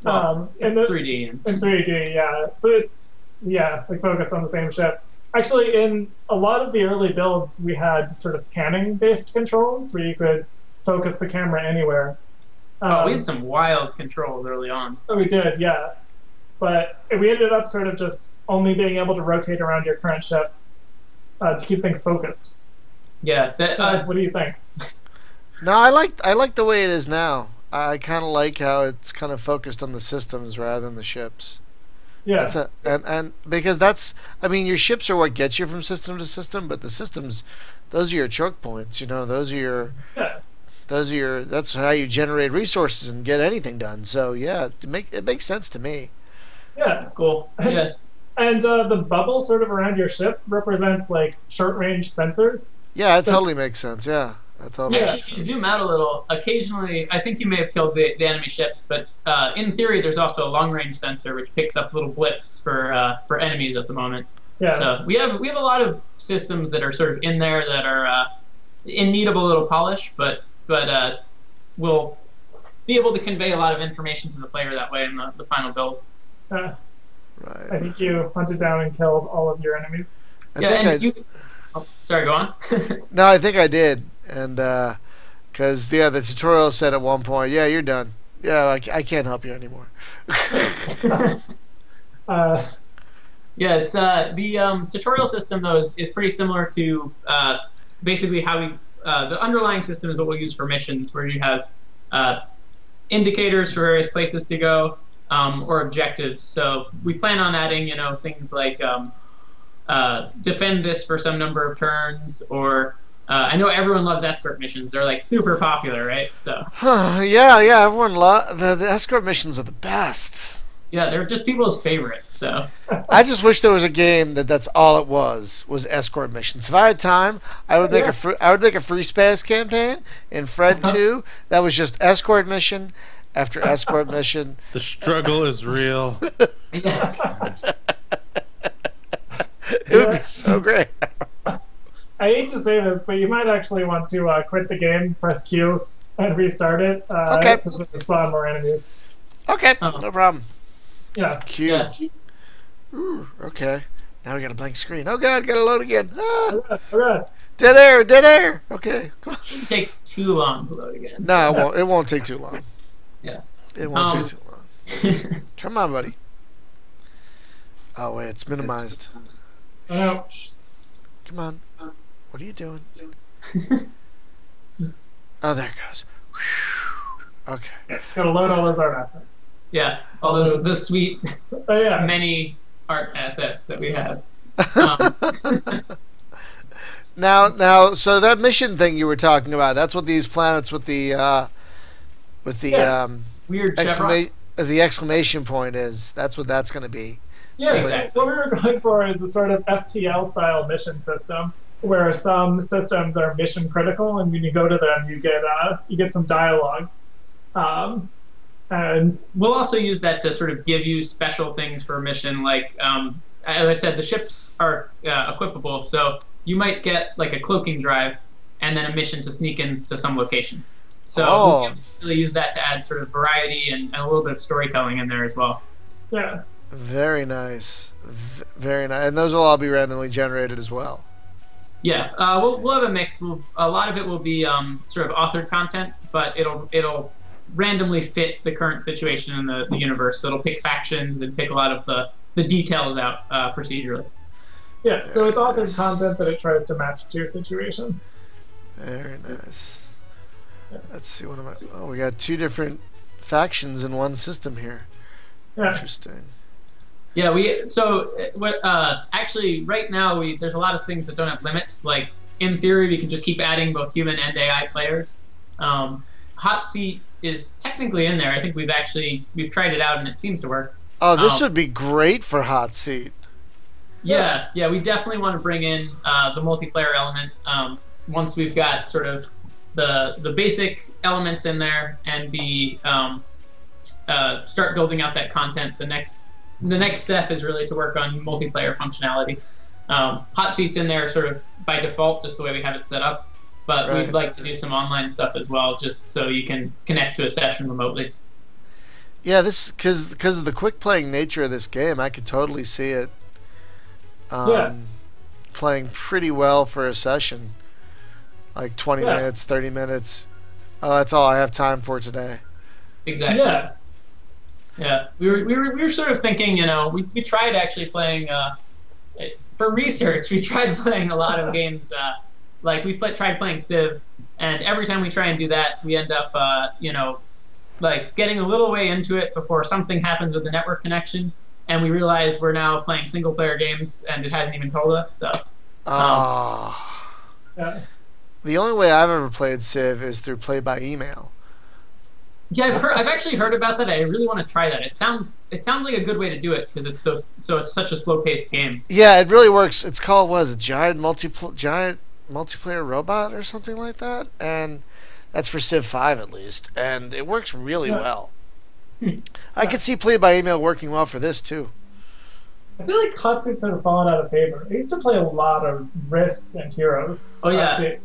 It's 3D. In 3D, yeah. So it's like focused on the same ship. Actually, in a lot of the early builds, we had sort of panning-based controls where you could focus the camera anywhere. We had some wild controls early on. Oh, we did, yeah. But we ended up sort of just only being able to rotate around your current ship to keep things focused. Yeah. What do you think? No, I like the way it is now. I kind of like how it's kind of focused on the systems rather than the ships. Yeah. And because your ships are what gets you from system to system, but the systems, those are your choke points. Those are your that's how you generate resources and get anything done. So yeah, it makes sense to me. Yeah, cool. Yeah. And the bubble sort of around your ship represents like short-range sensors. Yeah, it totally makes sense. Yeah, that totally makes sense. If you zoom out a little, occasionally, I think you may have killed the enemy ships, but in theory, there's also a long-range sensor which picks up little blips for enemies at the moment. Yeah. So we have a lot of systems that are sort of in there that are in need of a little polish, but we'll be able to convey a lot of information to the player that way in the final build. Right. I think you hunted down and killed all of your enemies. Sorry, go on. No, I think I did, and because the tutorial said at one point, "Yeah, you're done. Yeah, I can't help you anymore." It's the tutorial system though is pretty similar to basically how we the underlying system is what we'll use for missions, where you have indicators for various places to go. Or objectives. So we plan on adding, things like defend this for some number of turns, or I know everyone loves escort missions. They're like super popular, right? So. Yeah. Everyone the escort missions are the best. Yeah, they're just people's favorite. So I just wish there was a game that's all it was escort missions. If I had time, I would make a free space campaign in Fred 2 that was just escort mission after escort mission. The struggle is real. yeah. It would be so great. I hate to say this, but you might actually want to quit the game, press Q, and restart it Okay. to spawn more enemies. Okay, no problem. Yeah. Q. Yeah. Ooh, okay. Now we got a blank screen. Oh god, gotta load again. Ah, All right. dead air. Okay, come on. It shouldn't take too long to load again. No, it won't. It won't take too long. Yeah. It won't take too long. Come on, buddy. Oh wait, it's minimized. No. Come on. What are you doing? Oh, there it goes. Okay. Yeah, it's gonna load all those art assets. Yeah, all those the sweet Oh yeah. many art assets that we have. Now, so that mission thing you were talking about—that's what these planets with the Weird chevron. the exclamation point is. That's what that's going to be. Yeah, Exactly. so what we were going for is a sort of FTL-style mission system, where some systems are mission critical, and when you go to them, you get some dialogue, and We'll also use that to sort of give you special things for a mission. Like, as I said, the ships are equipable, so you might get like a cloaking drive and then a mission to sneak into some location. So we can really use that to add sort of variety and a little bit of storytelling in there as well. yeah, Very nice. Very nice. And those will all be randomly generated as well. Yeah, we'll have a mix. A lot of it will be sort of authored content, but it'll randomly fit the current situation in the universe. So it'll pick factions and pick a lot of the details out procedurally. yeah. So it's authored content that it tries to match to your situation. Very nice. Let's see, what am I... Oh, we got 2 different factions in one system here. Yeah. Interesting. Yeah, actually right now there's a lot of things that don't have limits. Like in theory, we can just keep adding both human and AI players. Hot seat is technically in there. I think we've tried it out and it seems to work. Oh, this would be great for hot seat. Yeah, we definitely want to bring in the multiplayer element once we've got sort of the basic elements in there and start building out that content. The next step is really to work on multiplayer functionality. Hot seats in there sort of by default, just the way we have it set up. But Right. we'd like to do some online stuff as well, just so you can connect to a session remotely. Yeah, this because of the quick playing nature of this game, I could totally see it playing pretty well for a session. Like 20 minutes, 30 minutes. Oh, that's all I have time for today. Exactly. Yeah. Yeah, we were sort of thinking, we tried actually playing for research. We tried playing a lot of games. Like we tried playing Civ, and every time we try and do that, we end up, like getting a little way into it before something happens with the network connection, and we realize we're now playing single player games, and it hasn't even told us. So. Yeah. The only way I've ever played Civ is through play by email. Yeah, I've actually heard about that. I really want to try that. It sounds like a good way to do it because it's it's such a slow paced game. Yeah, it really works. It's called Giant Multiplayer Robot or something like that, and that's for Civ 5 at least, and it works really well. I could see play by email working well for this too. I feel like hot seats have fallen out of favor. I used to play a lot of Risk and Heroes. Oh yeah,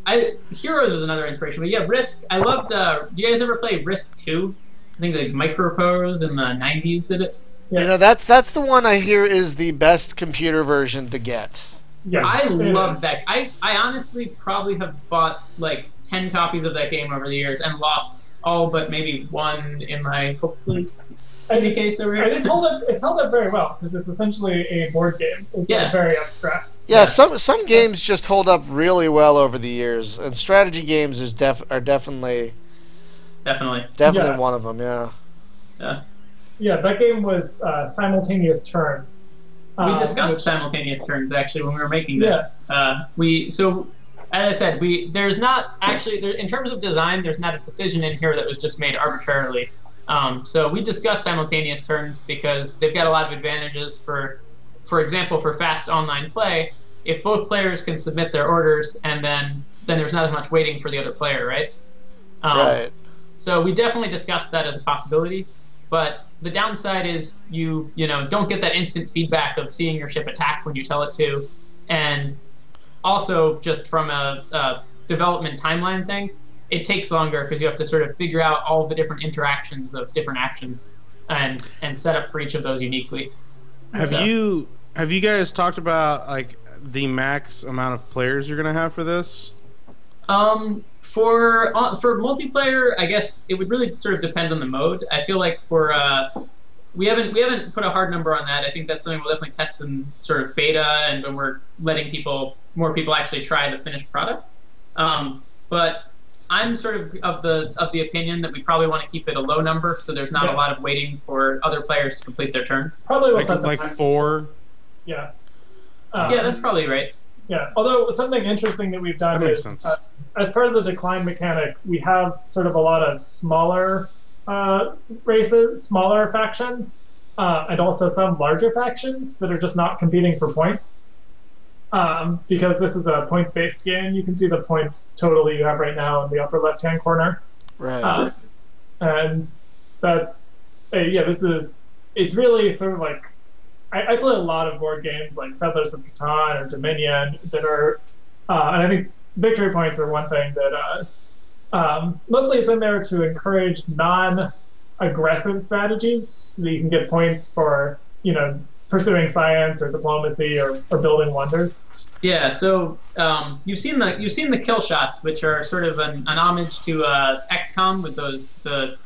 Heroes was another inspiration. But yeah, Risk. I loved. Do you guys ever play Risk 2? I think like Microprose in the '90s did it. Yeah. That's the one I hear is the best computer version to get. Yes, I love that. I honestly probably have bought like 10 copies of that game over the years and lost all but maybe one in my hopefully CD case over here. And it's held up very well because it's essentially a board game. It's like very abstract. Yeah, some games just hold up really well over the years, and strategy games are definitely one of them. Yeah. Yeah, that game was simultaneous turns. We discussed simultaneous turns actually when we were making this. So as I said, there's not actually in terms of design, there's not a decision in here that was just made arbitrarily. So we discussed simultaneous turns because they've got a lot of advantages. For example, for fast online play, if both players can submit their orders, and then there's not as much waiting for the other player, right? Right. So we definitely discussed that as a possibility, but the downside is you don't get that instant feedback of seeing your ship attack when you tell it to, and also just from a development timeline thing, it takes longer because you have to sort of figure out all the different interactions of different actions and set up for each of those uniquely. Have you guys talked about like the max amount of players you're gonna have for this? For multiplayer, I guess it would really sort of depend on the mode. I feel like for we haven't put a hard number on that. I think that's something we'll definitely test in sort of beta and when we're letting more people actually try the finished product. But I'm sort of the opinion that we probably want to keep it a low number, so there's not a lot of waiting for other players to complete their turns. Probably like 4. Yeah. Yeah, that's probably right. Yeah, although something interesting that we've done is, as part of the decline mechanic, we have sort of a lot of smaller races, smaller factions, and also some larger factions that are just not competing for points. Because this is a points-based game, you can see the points total you have right now in the upper left-hand corner. Right. And that's, it's really sort of like, I play a lot of board games like Settlers of Catan or Dominion that are, and I think victory points are one thing that, mostly it's in there to encourage non-aggressive strategies so that you can get points for, pursuing science or diplomacy or building wonders. Yeah, so you've seen the kill shots, which are sort of an homage to XCOM with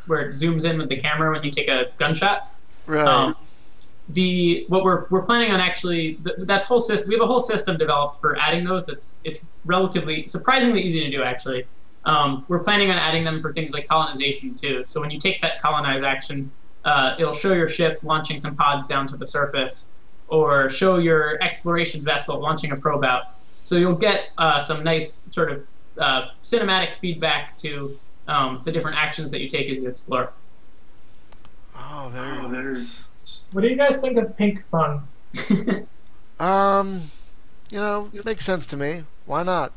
where it zooms in with the camera when you take a gunshot. Right. What we're planning on actually that whole system. We have a whole system developed for adding those. It's relatively surprisingly easy to do actually. We're planning on adding them for things like colonization too. So when you take that colonize action, it'll show your ship launching some pods down to the surface, or show your exploration vessel launching a probe out. So you'll get some nice sort of cinematic feedback to the different actions that you take as you explore. Oh, very nice. What do you guys think of pink suns? It makes sense to me. Why not?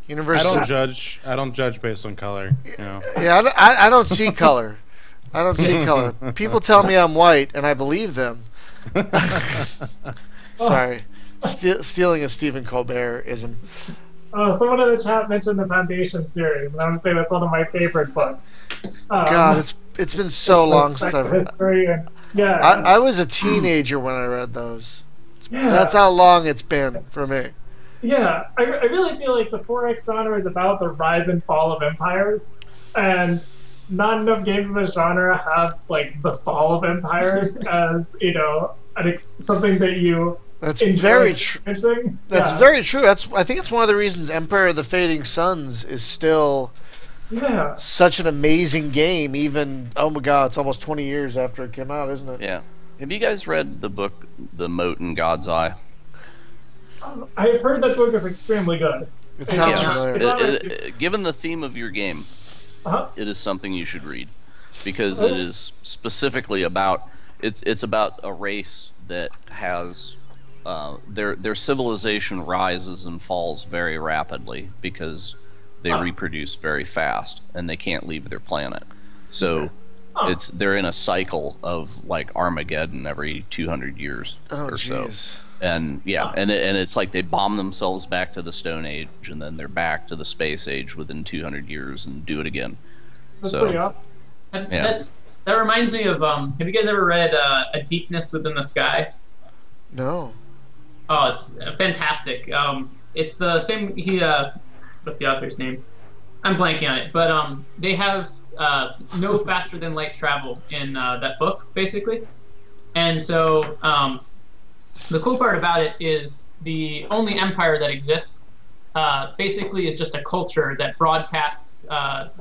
I don't judge based on color. Yeah, I don't see color. I don't see color. People tell me I'm white, and I believe them. Sorry, stealing a Stephen Colbert-ism. Someone in the chat mentioned the Foundation series, and I would say that's one of my favorite books. God, it's been so long since I've read. Yeah, I was a teenager when I read those. That's how long it's been for me. Yeah, I really feel like the 4X genre is about the rise and fall of empires, and not enough games in the genre have like the fall of empires as something that you. That's very true. That's very true. I think it's one of the reasons Empire of the Fading Suns is still such an amazing game. Even oh my god, it's almost 20 years after it came out, isn't it? Yeah. Have you guys read the book The Moat in God's Eye? I have heard that book is extremely good. It sounds familiar. Given the theme of your game, it is something you should read because it is specifically about it's about a race that has their civilization rises and falls very rapidly because they reproduce very fast and they can't leave their planet. So they're in a cycle of like Armageddon every 200 years or so. And and it's like they bomb themselves back to the Stone Age and then they're back to the Space Age within 200 years and do it again. That's pretty awesome. That reminds me of have you guys ever read A Deepness Within the Sky? No. Oh, it's fantastic. It's the same. What's the author's name? I'm blanking on it. But they have no faster than light travel in that book, basically. And so the cool part about it is the only empire that exists basically is just a culture that broadcasts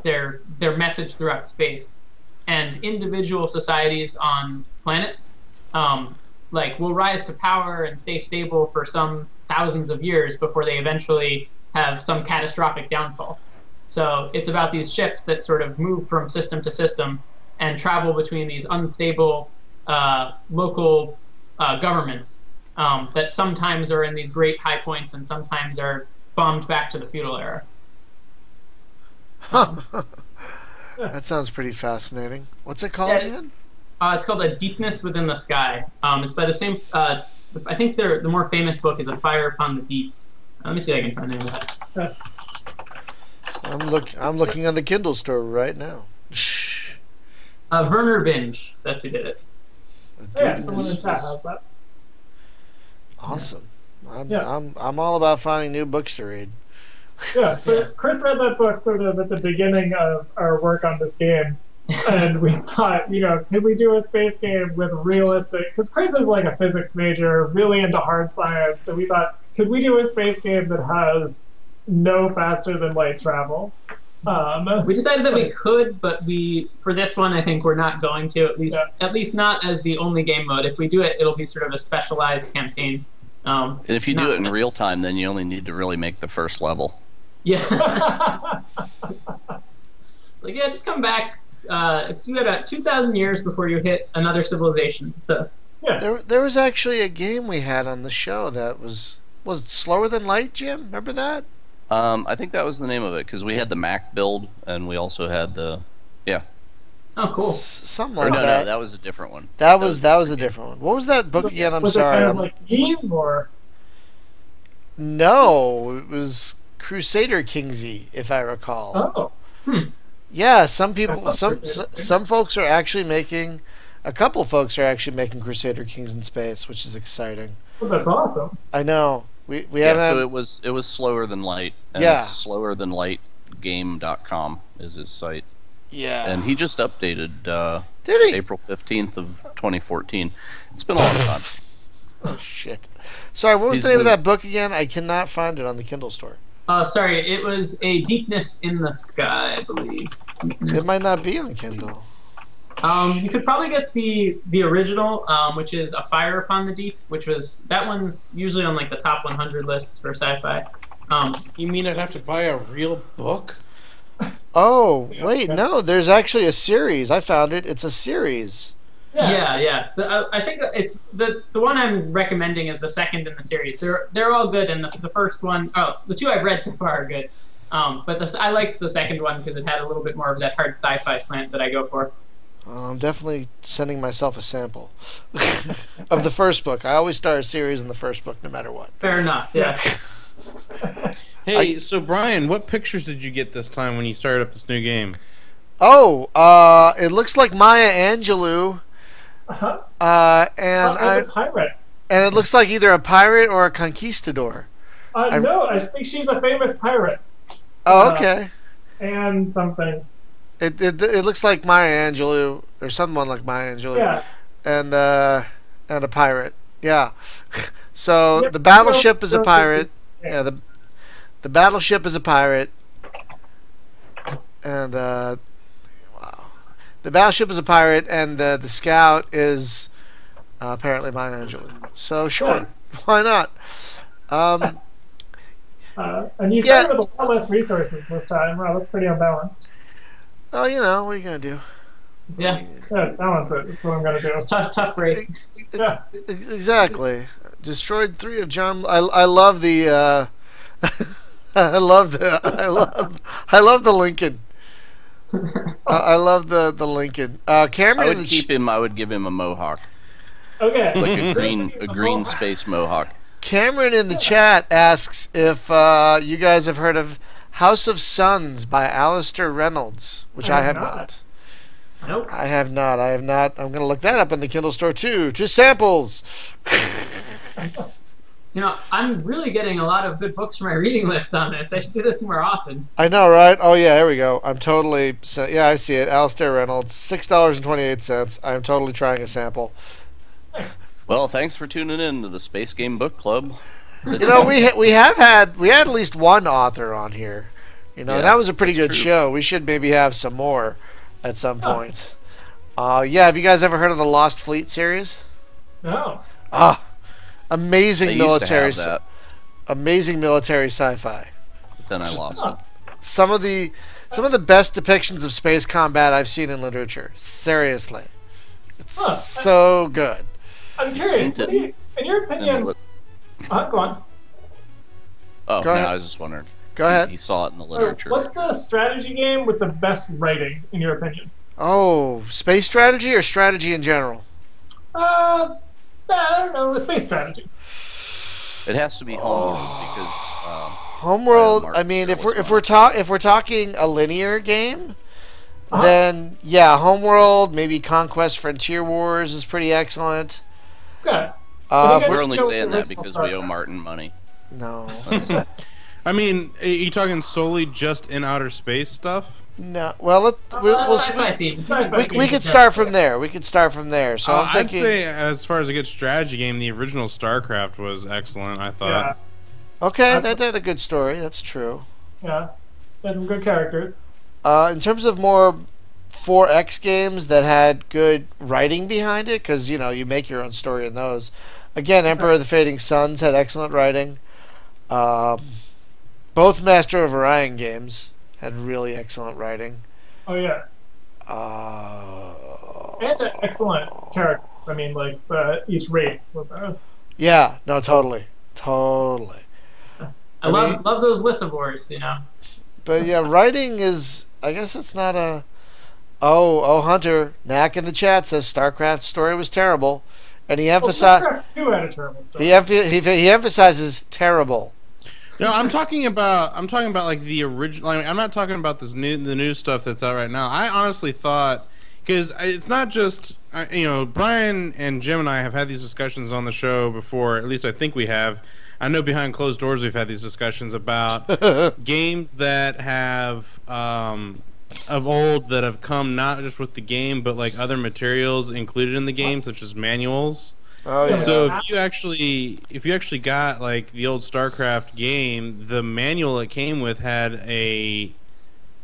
their message throughout space. And individual societies on planets will rise to power and stay stable for some thousands of years before they eventually have some catastrophic downfall. So it's about these ships that sort of move from system to system and travel between these unstable local governments that sometimes are in these great high points and sometimes are bombed back to the feudal era. That sounds pretty fascinating. What's it called again? It's called A Deepness Within the Sky. It's by the same. I think the more famous book is A Fire Upon the Deep. Let me see if I can find the name of that. I'm looking on the Kindle store right now. Werner Vinge. That's who did it. Yeah, someone in chat has that. Awesome. I'm all about finding new books to read. Yeah, so Chris read that book sort of at the beginning of our work on this game, and we thought, could we do a space game with realistic, because Chris is like a physics major, really into hard science, so we thought, could we do a space game that has no faster than light travel? We decided that we could, but for this one, I think we're not going to, at least not as the only game mode. If we do it, it'll be sort of a specialized campaign. And if you do it in real time, then you only need to really make the first level. Yeah. It's like, just come back. You got about 2,000 years before you hit another civilization. So there was actually a game we had on the show that was it Slower Than Light, Jim? Remember that? I think that was the name of it, because we had the Mac build, and we also had the Oh, cool. Something like that. No, that was a different one. That was a different one. What was that book again? I'm sorry. Was it kind of like Eve, or? No, it was Crusader Kingsy, if I recall. Oh. Yeah, some folks are actually making, a couple folks are actually making Crusader Kings in space, which is exciting. Well, that's awesome. I know. We haven't. So it was Slower Than Light. And it's slowerthanlightgame.com is his site. Yeah. And he just updated Did he? April 15th of 2014. It's been a long time. Oh, shit. Sorry, what was the name of that book again? I cannot find it on the Kindle store. Sorry, it was A Deepness in the Sky, I believe. It might not be on Kindle. You could probably get the original, which is A Fire Upon the Deep, that one's usually on like the top 100 lists for sci-fi. You mean I'd have to buy a real book? Oh, wait, no, there's actually a series. I found it. It's a series. Yeah. I think it's the one I'm recommending is the second in the series. They're all good, and the first one, the two I've read so far are good. But I liked the second one because it had a little bit more of that hard sci-fi slant that I go for. I'm definitely sending myself a sample of the first book. I always start a series in the first book, no matter what. Fair enough. Yeah. Hey, so Brian, what pictures did you get this time when you started up this new game? Oh, it looks like Maya Angelou. Uh-huh. And a pirate. And it looks like either a pirate or a conquistador. No, I think she's a famous pirate. Oh, okay. And something. It looks like Maya Angelou or someone like Maya Angelou. Yeah. And a pirate. Yeah. So the battleship is a pirate. Yeah. The battleship is a pirate. And wow. The battleship is a pirate, and the scout is apparently Maya Angelou. So sure, why not? And you started with a lot less resources this time. Wow, that's pretty unbalanced. Well, what are you gonna do? Yeah, balance it. That's what I'm gonna do. Tough break. Yeah, exactly. Destroyed 3 of John. I love the. I love the Lincoln. I love the Lincoln. Cameron. I would keep him. I would give him a mohawk. Okay. Like a green space mohawk. Cameron in the chat asks if you guys have heard of House of Suns by Alistair Reynolds, which I have not. Nope. I have not. I'm going to look that up in the Kindle store too. Just samples. I'm really getting a lot of good books for my reading list on this. I should do this more often. I know, right? Oh, yeah, here we go. I'm totally... Yeah, I see it. Alistair Reynolds, $6.28. I'm totally trying a sample. Well, thanks for tuning in to the Space Game Book Club. We had at least one author on here. And that was a pretty good show. We should maybe have some more at some point. Have you guys ever heard of the Lost Fleet series? No. Amazing military sci-fi. Then I lost it. Some of the some of the best depictions of space combat I've seen in literature. Seriously, it's so good. I'm curious. In your opinion, go on. Oh, go ahead. I was just wondering. Go ahead. He saw it in the literature. What's the strategy game with the best writing, in your opinion? Oh, space strategy or strategy in general? I don't know. The space strategy. It has to be Homeworld because Homeworld. I mean, if we're talking a linear game, then yeah, Homeworld, maybe Conquest Frontier Wars is pretty excellent. Good. We're only saying that because we owe Martin money. No. I mean, are you talking solely just in outer space stuff? No. Well, we could start from there. So I'm thinking, I'd say, as far as a good strategy game, the original StarCraft was excellent, I thought. Yeah. Okay, that had a good story. That's true. Yeah. Had some good characters. In terms of more 4X games that had good writing behind it, because, you make your own story in those. Again, Emperor of the Fading Suns had excellent writing. Both Master of Orion games had really excellent writing. Oh, yeah. And excellent characters. I mean, like, each race was Yeah, no, totally. I love those lithivores, But yeah, writing is, I guess it's not a... Oh, Hunter, Knack in the chat says StarCraft's story was terrible. And he emphasized... StarCraft 2 had a terrible story. He emphasizes terrible. No, I'm talking about like the original. I'm not talking about the new stuff that's out right now. I honestly thought, because it's not just Brian and Jim and I have had these discussions on the show before. At least I think we have. I know behind closed doors we've had these discussions about games that have of old that have come not just with the game but like other materials included in the game, such as manuals. Oh yeah. So if you actually got like the old StarCraft game, the manual it came with had a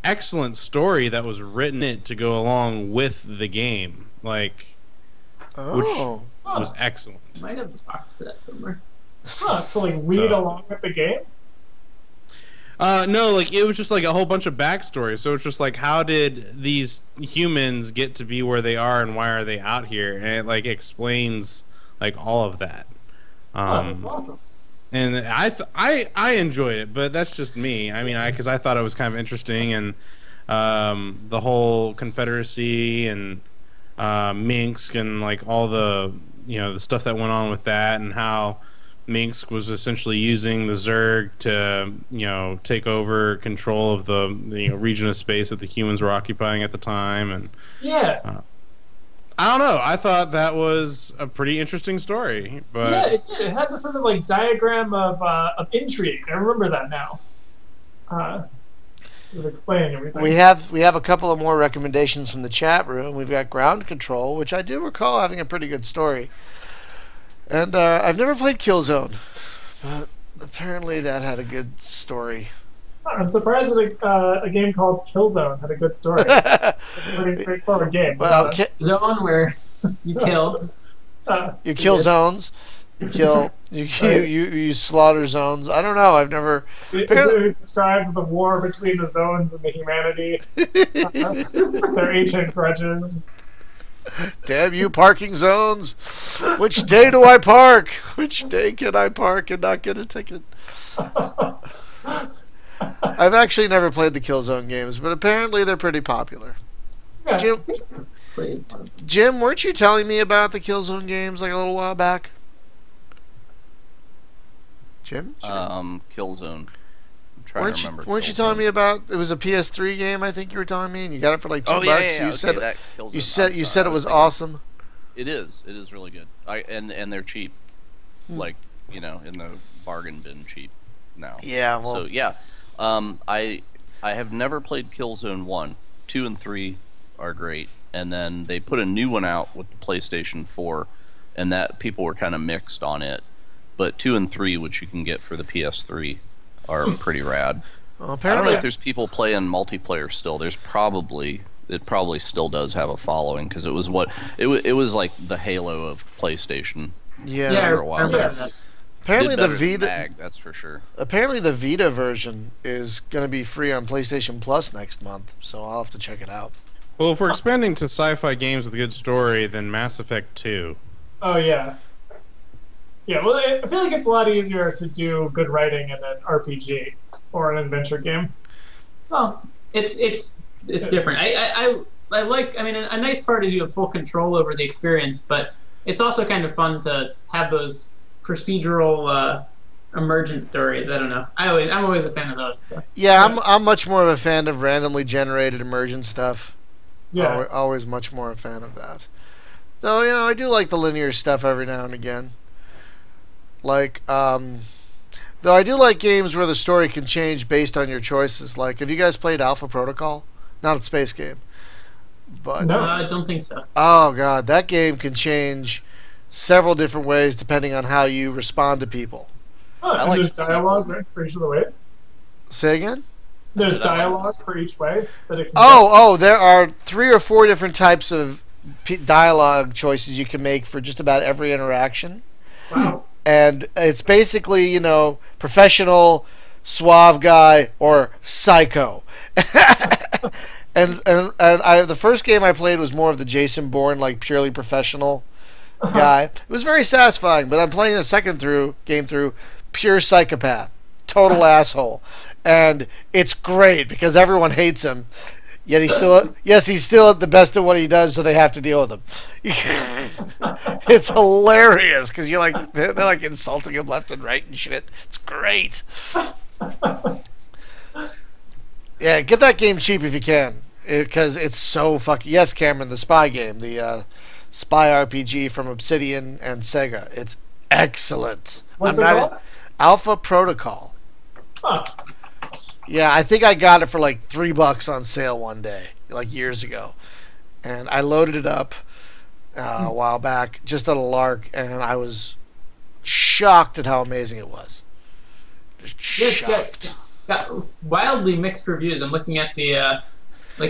excellent story that was written to go along with the game, which was excellent. Might have a box for that somewhere. To like read along with the game. No, like it was just like a whole bunch of backstory. So it's just like, how did these humans get to be where they are, and why are they out here? And it like explains like all of that. That's awesome. And I enjoyed it, but that's just me. I mean, because I thought it was kind of interesting, and the whole Confederacy and Minsk and like all the the stuff that went on with that, and how Minsk was essentially using the Zerg to take over control of the region of space that the humans were occupying at the time, and I don't know. I thought that was a pretty interesting story, but yeah, it did. It had this sort of like diagram of intrigue. I remember that now. Sort of explaining everything. We have a couple of more recommendations from the chat room. We've got Ground Control, which I do recall having a pretty good story, and I've never played Killzone, but apparently that had a good story. I'm surprised that a game called Killzone had a good story. It's a pretty straightforward game. Well, Zone where you kill. You kill zones. You kill. You slaughter zones. I don't know. I've never. It describes the war between the zones and the humanity. Their ancient grudges. Damn you, parking zones! Which day do I park? Which day can I park and not get a ticket? I've actually never played the Killzone games, but apparently they're pretty popular. Yeah. Jim, weren't you telling me about the Killzone games like a little while back? Jim? Killzone. I'm trying to remember. Weren't you telling me about it was a PS3 game? I think you were telling me, and you got it for like $2. Yeah. You said it was awesome. It is. It is really good. And they're cheap, like in the bargain bin cheap now. Yeah. Well. So yeah. I have never played Killzone 1. 2 and 3 are great, and then they put a new one out with the PlayStation 4, and that people were kind of mixed on it. But 2 and 3, which you can get for the PS3, are pretty rad. Well, I don't know if there's people playing multiplayer still. It probably still does have a following, because it was like the Halo of PlayStation. Yeah. For a while. Apparently the Vita, Mag, that's for sure. Apparently the Vita version is going to be free on PlayStation Plus next month, so I'll have to check it out. Well, if we're expanding to sci-fi games with a good story, then Mass Effect 2. Oh yeah. Yeah, well, I feel like it's a lot easier to do good writing in an RPG or an adventure game. Well, it's different. I like. I mean, a nice part is you have full control over the experience, but it's also kind of fun to have those procedural emergent stories. I don't know. I'm always a fan of those. So. Yeah, I'm much more of a fan of randomly generated emergent stuff. Yeah, always much more a fan of that. Though I do like the linear stuff every now and again. Like, though I do like games where the story can change based on your choices. Like, have you guys played Alpha Protocol? Not a space game, but no, I don't think so. Oh god, that game can change several different ways depending on how you respond to people. Oh, and there's dialogue right, for each of the ways. Say again? There's dialogue for each way that it can. Oh, there are 3 or 4 different types of dialogue choices you can make for just about every interaction. Wow. And it's basically, professional, suave guy, or psycho. and the first game I played was more of the Jason Bourne, like purely professional guy. It was very satisfying, but I'm playing the second game through, pure psychopath, total asshole. And it's great because everyone hates him. Yet he's still at the best at what he does, so they have to deal with him. It's hilarious because they're like insulting him left and right and shit. It's great. Yeah, get that game cheap if you can, because it's so fucking. Yes, Cameron, the spy game, the spy RPG from Obsidian and Sega. It's excellent. What's it called? Alpha Protocol. Huh. Yeah, I think I got it for like $3 on sale one day, like years ago, and I loaded it up a while back just on a lark, and I was shocked at how amazing it was. Just It's got wildly mixed reviews. I'm looking at the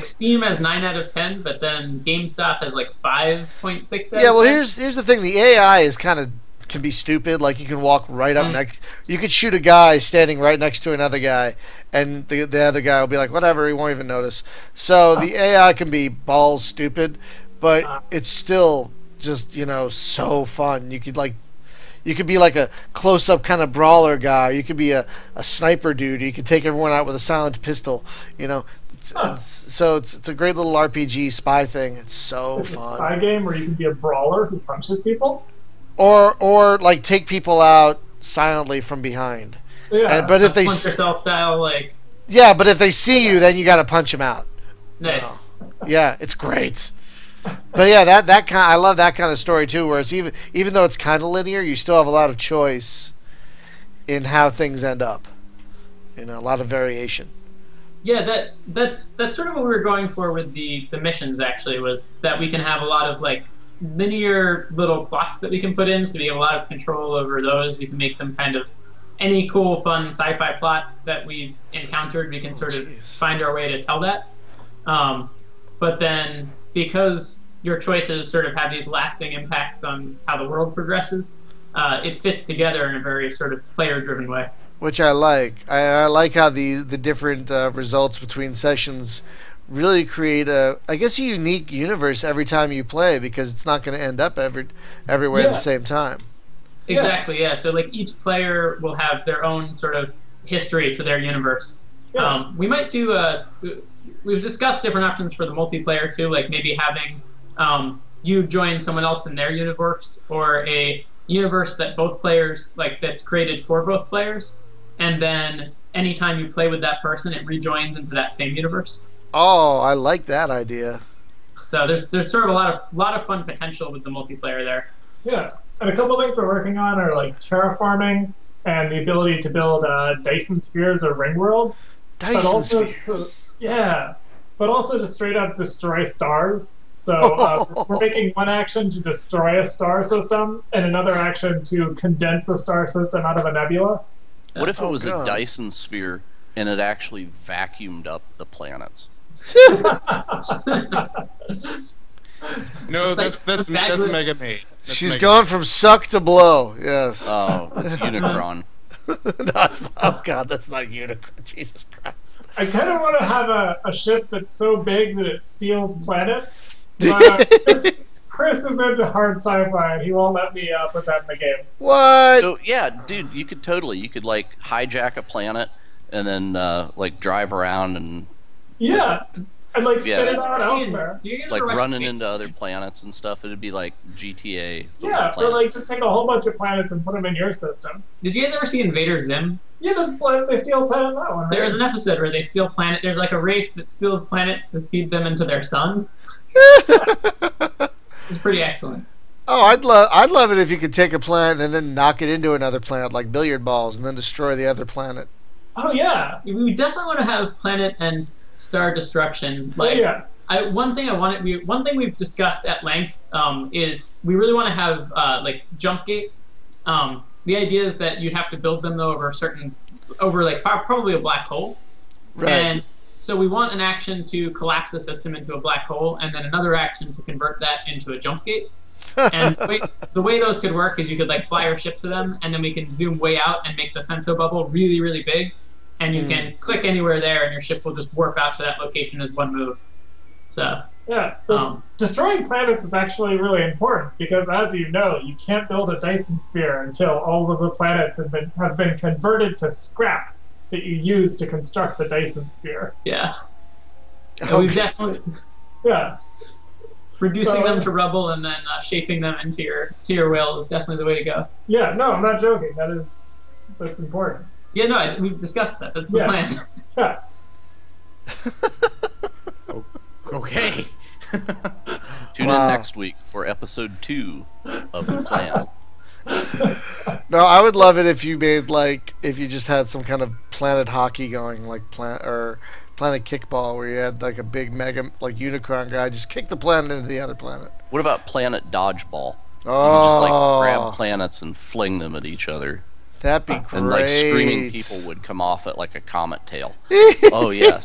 Steam has 9 out of 10, but then GameStop has like 5.6. Yeah, well, here's the thing: the AI is can be stupid. Like, you can walk right up next. You could shoot a guy standing right next to another guy, and the other guy will be like, whatever, he won't even notice. So the AI can be balls stupid, but it's still just so fun. You could be like a close-up kind of brawler guy. You could be a sniper dude. You could take everyone out with a silent pistol. So it's a great little RPG spy thing. It's so fun. A spy game where you can be a brawler who punches people. Or like take people out silently from behind. Yeah, but if they yourself style, like. Yeah, but if they see you, then you got to punch them out. Nice. Yeah, it's great. But yeah, that kind I love that kind of story too, where it's even though it's kind of linear, you still have a lot of choice in how things end up. A lot of variation. Yeah, that's sort of what we were going for with the missions. Actually, was that we can have a lot of like linear little plots that we can put in, so we have a lot of control over those. We can make them kind of any cool, fun sci-fi plot that we've encountered. We can sort of find our way to tell that. But then, because your choices sort of have these lasting impacts on how the world progresses, it fits together in a very sort of player-driven way. Which I like. I like how the different results between sessions really create a unique universe every time you play, because it's not going to end up everywhere at the same time. Exactly, yeah. So like each player will have their own sort of history to their universe. Yeah. We might do we've discussed different options for the multiplayer too, like maybe having you join someone else in their universe, or a universe that both players, like, that's created for both players, and then anytime you play with that person, it rejoins into that same universe. Oh, I like that idea. So there's sort of a lot of fun potential with the multiplayer there. Yeah, and a couple things we're working on are like terraforming and the ability to build Dyson spheres or ring worlds. Dyson spheres. But also to straight up destroy stars. So we're making one action to destroy a star system and another action to condense a star system out of a nebula. What if it was a Dyson sphere and it actually vacuumed up the planets? No, that's Mega Mate. She's gone from suck to blow. Yes. Oh, it's Unicron. Oh God, that's not Unicron. Jesus Christ. I kind of want to have a ship that's so big that it steals planets. But Chris is into hard sci-fi, and he won't let me put that in the game. What? So yeah, dude, you could like hijack a planet and then like drive around and and like spin it out elsewhere. Like running into other planets and stuff. It'd be like GTA. Yeah, or like just take a whole bunch of planets and put them in your system. Did you guys ever see Invader Zim? Yeah, they steal a planet in that one. Right? There's an episode where they steal planet. There's like a race that steals planets to feed them into their sun. It's pretty excellent. Oh, I'd love it if you could take a planet and then knock it into another planet like billiard balls and then destroy the other planet. Oh yeah, we definitely want to have planet and star destruction. Like, one thing we've discussed at length is we really want to have like jump gates. The idea is that you'd have to build them though over like probably a black hole, right? And so we want an action to collapse the system into a black hole, and then another action to convert that into a jump gate. And the way those could work is you could like fly your ship to them, and then we can zoom way out and make the senso bubble really, really big. And you can click anywhere there, and your ship will just warp out to that location as one move. So yeah, destroying planets is actually really important because, as you know, you can't build a Dyson sphere until all of the planets have been converted to scrap that you use to construct the Dyson sphere. Yeah. So we definitely reducing them to rubble and then shaping them into your will is definitely the way to go. Yeah, no, I'm not joking. That's important. Yeah, no, we've discussed that. That's the plan. Yeah. Okay. Tune in next week for episode 2 of the plan. No, I would love it if you made if you just had some kind of planet hockey going, like planet kickball, where you had like a big mega Unicron guy just kick the planet into the other planet. What about planet dodgeball? Oh, you just like grab planets and fling them at each other. That'd be great. And like screaming people would come off it like a comet tail. Oh yes.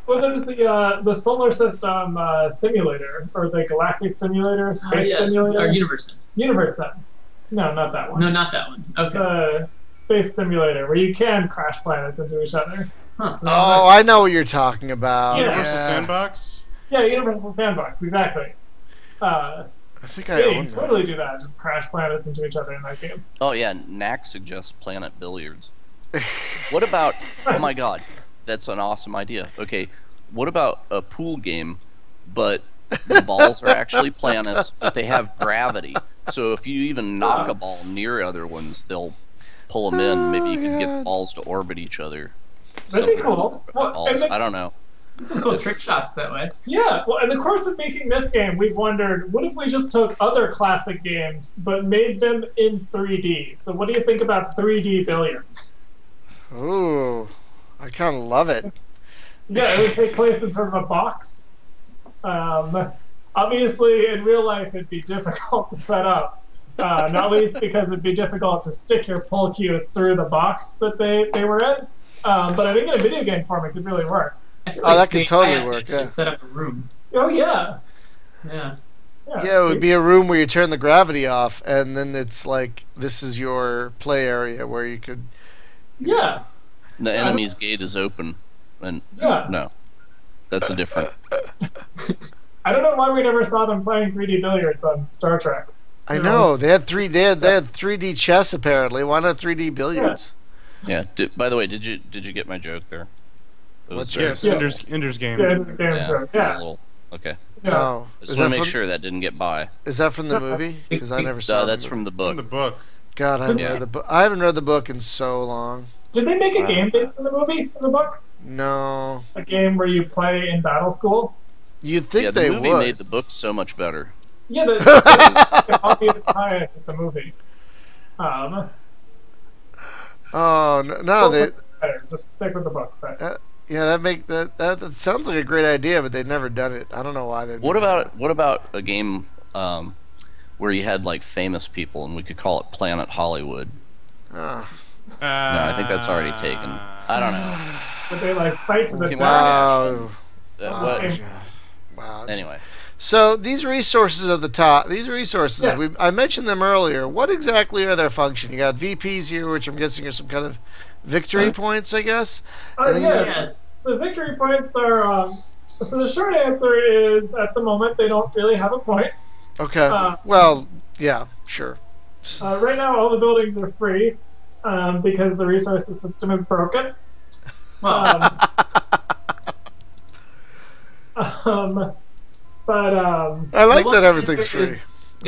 Well, there's the solar system simulator, or the galactic simulator, space simulator, or Universe. Universe Sim. No, not that one. No, not that one. Okay. Space simulator, where you can crash planets into each other. Huh. Oh, I know what you're talking about. Universal Sandbox? Yeah, Universal Sandbox, exactly. I think I own you can totally do that. Just crash planets into each other in that game. Oh yeah, Knack suggests planet billiards. What about? Oh my God, that's an awesome idea. Okay, what about a pool game, but the balls are actually planets, but they have gravity. So if you even knock a ball near other ones, they'll pull them in. Maybe you can get balls to orbit each other. That'd be cool. I don't know. Some cool trick shots that way. Yeah, well, in the course of making this game, we've wondered, what if we just took other classic games, but made them in 3D? So what do you think about 3D billiards? Ooh, I kind of love it. Yeah, it would take place in sort of a box. Obviously, in real life, it'd be difficult to set up. Not least because it'd be difficult to stick your pull cue through the box that they were in. But I think in a video game form, it could really work. That could totally work. Yeah. Set up a room. Oh yeah. Yeah. Yeah, it would be a room where you turn the gravity off, and then it's like this is your play area where you could. Yeah. The enemy's gate is open, and no, that's a different. I don't know why we never saw them playing 3D billiards on Star Trek. I know they had 3D chess apparently. Why not 3D billiards? Yeah. By the way, did you get my joke there? Yes, Ender's Game. Yeah, Ender's Game joke. Yeah. Okay. Yeah. Oh, I just want to make sure that didn't get by. Is that from the movie? Because I never saw. No, that's from the book. From the book. God, I haven't read the book. I haven't read the book in so long. Did they make a game based on the movie, in the book? No. A game where you play in battle school? You'd think the they movie would. made the book so much better. Yeah, but it's an obvious tie with the movie. Oh no, they. Just stick with the book. Right? Yeah, that sounds like a great idea, but they've never done it. I don't know why they. What about a game where you had like famous people and we could call it Planet Hollywood? No, I think that's already taken. I don't know. But they like fight to the Wow. Wow. Wow. Anyway, So these resources at the top, I mentioned them earlier. What exactly are their function? You got VPs here, which I'm guessing are some kind of victory points, I guess. So victory points are. So the short answer is, at the moment, they don't really have a point. Okay. Well, yeah, sure. Right now, all the buildings are free because the resources system is broken. I like that everything's free.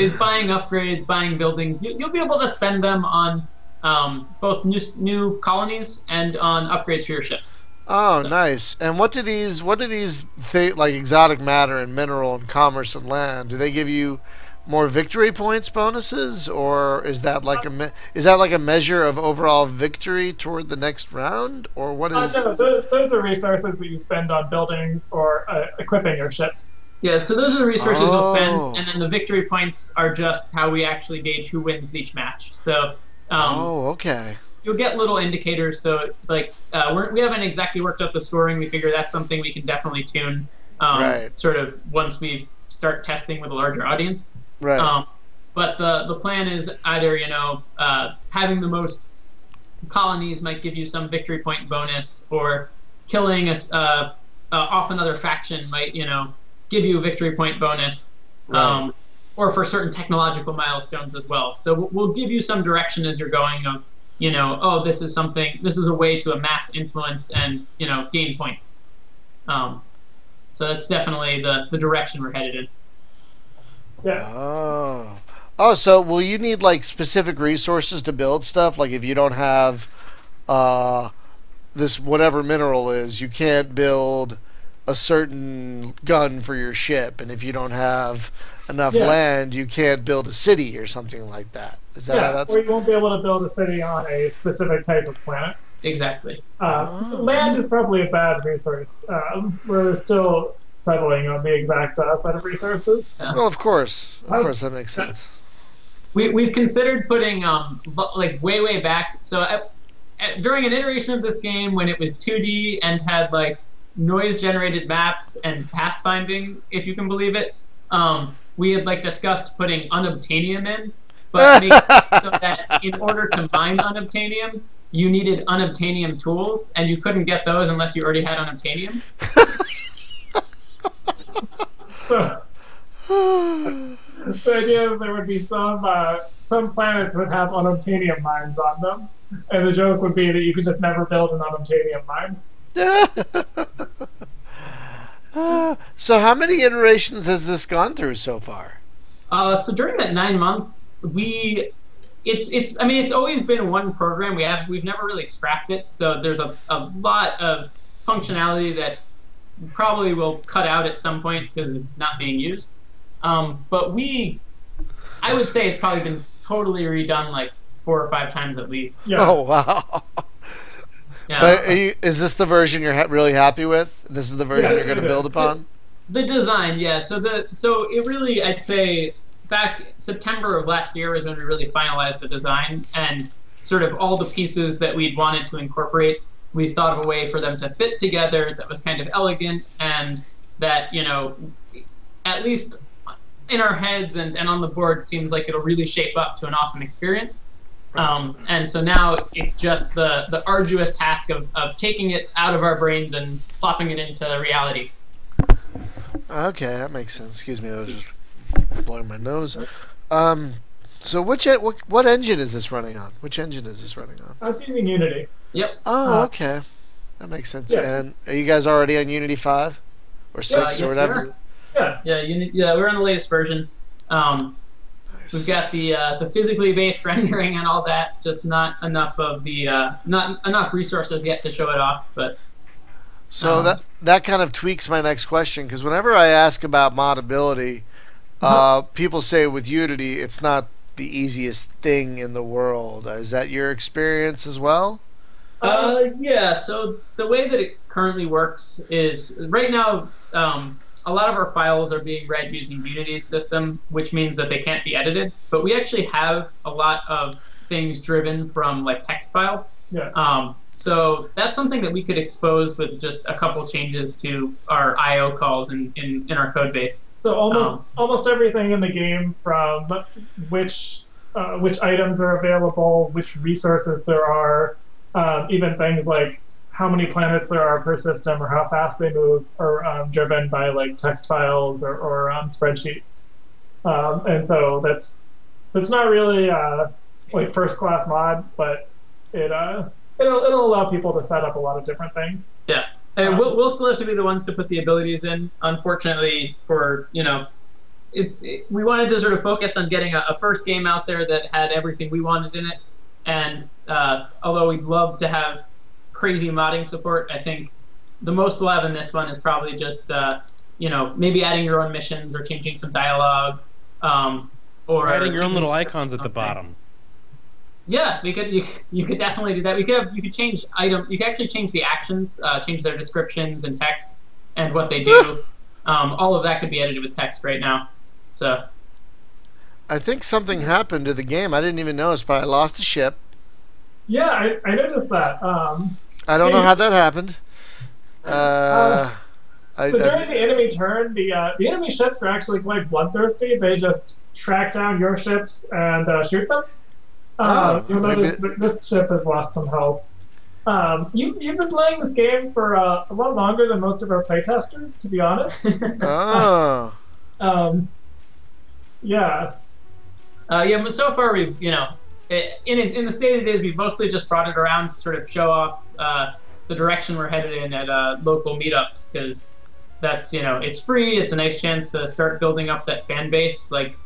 Is buying upgrades, buying buildings. You'll be able to spend them on both new colonies and on upgrades for your ships. Oh, nice. And what do these like exotic matter and mineral and commerce and land? Do they give you more victory points bonuses, or is that like a measure of overall victory toward the next round, or what is? No, those are resources that you spend on buildings or equipping your ships. Yeah, so those are the resources you'll spend, and then the victory points are just how we actually gauge who wins each match. So. Okay. You'll get little indicators. So, like, we haven't exactly worked out the scoring. We figure that's something we can definitely tune. Sort of once we start testing with a larger audience. Right. But the plan is either having the most colonies might give you some victory point bonus, or killing off another faction might give you a victory point bonus. Right. Or for certain technological milestones as well. So we'll give you some direction as you're going of. This is a way to amass influence and, gain points. So that's definitely the direction we're headed in. Yeah. Oh, so will you need, like, specific resources to build stuff? Like, if you don't have this whatever mineral is, you can't build a certain gun for your ship. And if you don't have enough land, you can't build a city or something like that. Is that how that's? Or you won't be able to build a city on a specific type of planet. Exactly. Land is probably a bad resource. We're still settling on the exact set of resources. Yeah. Well, of course, that makes sense. We've considered putting like way back. So during an iteration of this game when it was 2D and had like noise generated maps and pathfinding, if you can believe it, we had like discussed putting unobtainium in. But make it so that in order to mine unobtainium, you needed unobtainium tools, and you couldn't get those unless you already had unobtainium. So the idea is there would be some planets would have unobtainium mines on them, and the joke would be that you could just never build an unobtainium mine. So how many iterations has this gone through so far? So during that 9 months, it's always been one program. We've never really scrapped it. So there's a lot of functionality that probably will cut out at some point because it's not being used. But I would say it's probably been totally redone like 4 or 5 times at least. Yeah. Oh wow. Yeah. But is this the version you're really happy with? This is the version you're going to build upon? The design, yeah. So it really, I'd say, back September of last year was when we really finalized the design, and sort of all the pieces that we'd wanted to incorporate, we thought of a way for them to fit together that was kind of elegant, and that, at least in our heads and on the board seems like it'll really shape up to an awesome experience. And so now it's just the arduous task of taking it out of our brains and plopping it into reality. Okay, that makes sense. Excuse me, I was just blowing my nose. So what engine is this running on? Which engine is this running on? I was using Unity. Yep. Oh, okay. That makes sense. Yes. And are you guys already on Unity 5? Or 6 or whatever? Yeah, we're on the latest version. Nice. We've got the physically based rendering and all that, just not enough of the not enough resources yet to show it off, but so that kind of tweaks my next question, because whenever I ask about modability, people say with Unity it's not the easiest thing in the world. Is that your experience as well? Yeah. So the way that it currently works is right now a lot of our files are being read using Unity's system, which means that they can't be edited. But we actually have a lot of things driven from like text file. Yeah. So that's something that we could expose with just a couple changes to our I/O calls in our code base. So almost everything in the game, from which items are available, which resources there are, even things like how many planets there are per system or how fast they move, are driven by like text files or spreadsheets. And so that's not really like first class mod, but it'll allow people to set up a lot of different things. Yeah, and we'll still have to be the ones to put the abilities in. Unfortunately, for we wanted to sort of focus on getting a first game out there that had everything we wanted in it. And although we'd love to have crazy modding support, I think the most we'll have in this one is probably just maybe adding your own missions or changing some dialogue, or adding your own little icons at the bottom. Yeah, we could. You could definitely do that. You could change item. You could actually change the actions, change their descriptions and text and what they do. All of that could be edited with text right now. So, I think something happened to the game. I didn't even notice, but I lost a ship. Yeah, I noticed that. I don't know how that happened. So during the enemy turn, the enemy ships are actually quite bloodthirsty. They just track down your ships and shoot them. You'll notice this ship has lost some health. You've been playing this game for a lot longer than most of our playtesters, to be honest. Yeah. But so far we've, in the state it is, we've mostly just brought it around to sort of show off the direction we're headed in at local meetups, because that's, it's free. It's a nice chance to start building up that fan base. Like,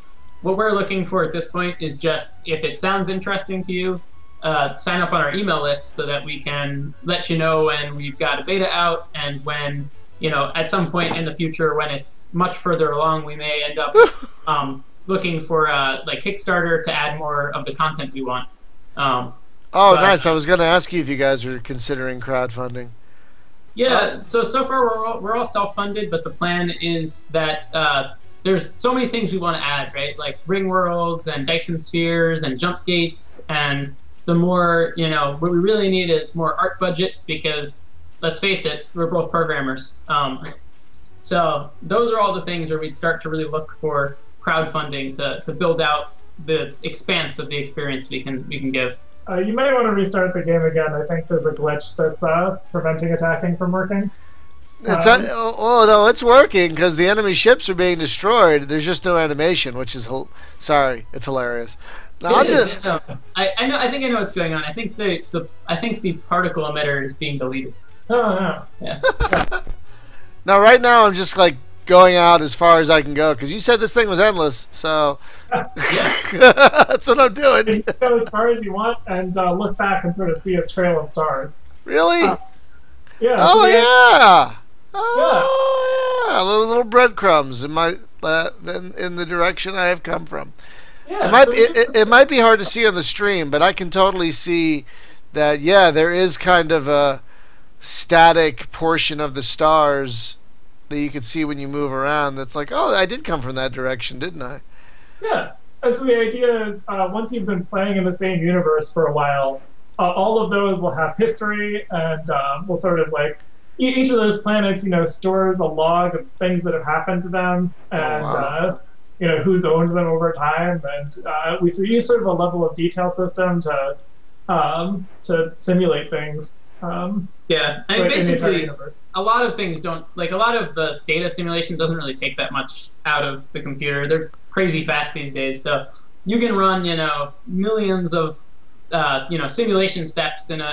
what we're looking for at this point is just, if it sounds interesting to you, sign up on our email list so that we can let you know when we've got a beta out, and when, at some point in the future when it's much further along, we may end up looking for like Kickstarter to add more of the content we want. Nice. I was going to ask you if you guys are considering crowdfunding. Yeah, so far we're all self-funded, but the plan is that there's so many things we want to add, right? Like ring worlds and Dyson spheres and jump gates, and the more, what we really need is more art budget, because let's face it, we're both programmers. So those are all the things where we'd start to really look for crowdfunding to build out the expanse of the experience we can give. You might want to restart the game again. I think there's a glitch that's preventing attacking from working. It's working because the enemy ships are being destroyed. There's just no animation, which is it's hilarious. No, I know. I think I know what's going on. I think the particle emitter is being deleted. Oh no. Yeah. Now, right now, I'm just like going out as far as I can go, because you said this thing was endless, so that's what I'm doing. You can go as far as you want and look back and sort of see a trail of stars. Really? Yeah. Oh, yeah. Little breadcrumbs in the direction I have come from. Yeah, it might be hard to see on the stream, but I can totally see that. Yeah, there is kind of a static portion of the stars that you can see when you move around. That's like, oh, I did come from that direction, didn't I? Yeah. And so the idea is, once you've been playing in the same universe for a while, all of those will have history, and will sort of like, each of those planets, stores a log of things that have happened to them, and who's owned them over time, and we use sort of a level of detail system to simulate things. Yeah, I mean, basically, a lot of things don't, like, a lot of the data simulation doesn't really take that much out of the computer. They're crazy fast these days, so you can run, millions of, simulation steps split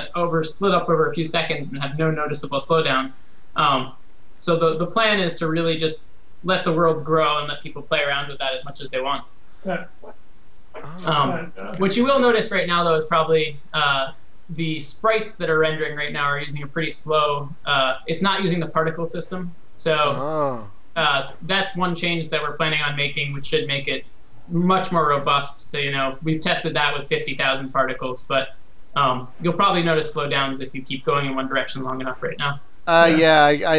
up over a few seconds and have no noticeable slowdown. So the plan is to really just let the world grow and let people play around with that as much as they want. Yeah. What you will notice right now, though, is probably the sprites that are rendering right now are using a pretty slow, it's not using the particle system. So that's one change that we're planning on making, which should make it much more robust. So, we've tested that with 50,000 particles, but you'll probably notice slowdowns if you keep going in one direction long enough right now. I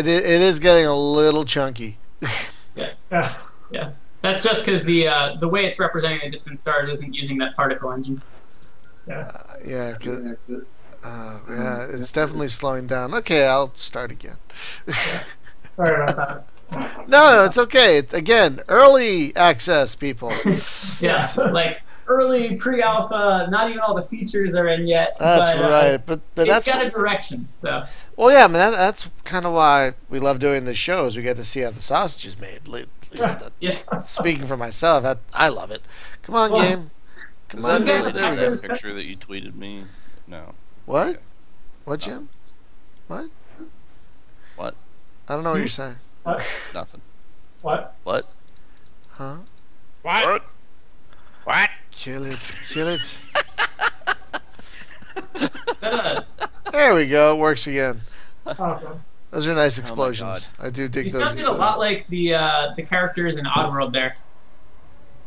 did. It is getting a little chunky. Yeah. That's just because the way it's representing the distant stars isn't using that particle engine. Yeah. Yeah, it's definitely slowing down. Okay, I'll start again. Sorry about that. No, it's okay. Again, early access, people. Yeah, like early pre-alpha. Not even all the features are in yet. That's right, but it's got a direction. So. Well, yeah, I mean that's kind of why we love doing this show. Is we get to see how the sausage is made. Yeah. Speaking for myself, I love it. Come on, game. Come on, game. There we go. That picture that you tweeted me. No. What? Okay. What, Jim? What? What? I don't know what you're saying. What? Nothing. What? What? Huh? What? What? Kill it. Kill it. Uh, There we go. It works again. Awesome. Those are nice explosions. I do dig you those sounded explosions. a lot like the characters in Oddworld there.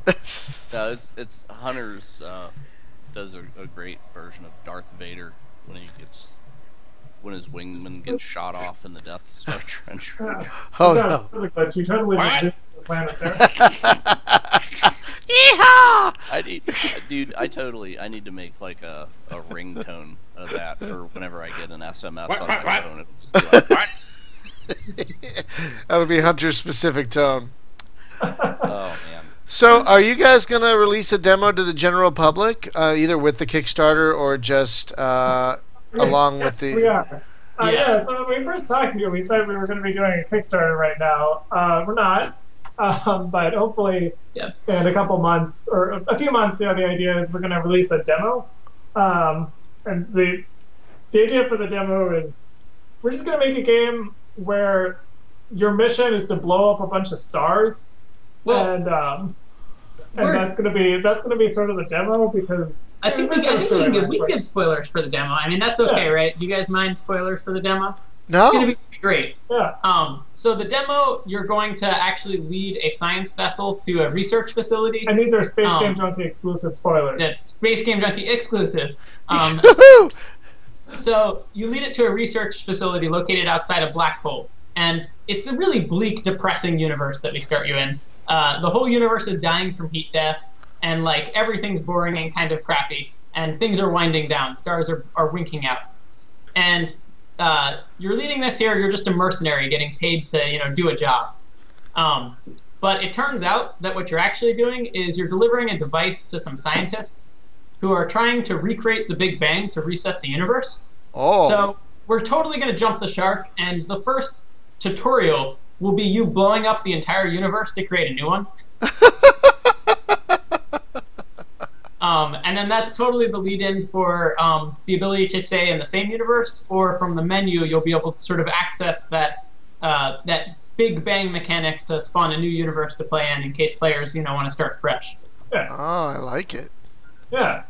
No, it's Hunter's does a great version of Darth Vader when his wingman gets shot off in the Death Star trench. Oh That no! was a glitch. You totally just zoomed the planet there. Yeehaw! I need to make like a ringtone of that for whenever I get an SMS on my phone. It'll just be like, what? That'll be Hunter's specific tone. Oh man. So, are you guys going to release a demo to the general public, either with the Kickstarter or just along with the... we are. Yeah, so when we first talked to you, we said we were going to be doing a Kickstarter right now. We're not, but hopefully in a couple months, or a few months, the idea is we're going to release a demo. And the idea for the demo is we're just going to make a game where your mission is to blow up a bunch of stars. Well, and that's gonna be sort of the demo, because I think we can give spoilers for the demo. I mean, that's okay, right? Do you guys mind spoilers for the demo? No. It's gonna be great. Yeah. So the demo, you're going to actually lead a science vessel to a research facility. And these are Space Game Junkie exclusive spoilers. Yeah, Space Game Junkie exclusive. So you lead it to a research facility located outside a black hole, and it's a really bleak, depressing universe that we start you in. The whole universe is dying from heat death, and like everything's boring and kind of crappy, and things are winding down. Stars are winking out, and you're leading this here. You're just a mercenary getting paid to do a job. But it turns out that what you're actually doing is you're delivering a device to some scientists who are trying to recreate the Big Bang to reset the universe. Oh. So we're totally going to jump the shark, and the first tutorial will be you blowing up the entire universe to create a new one. And then that's totally the lead-in for the ability to say in the same universe, or from the menu, you'll be able to sort of access that Big Bang mechanic to spawn a new universe to play in case players want to start fresh. Yeah. Oh, I like it. Yeah.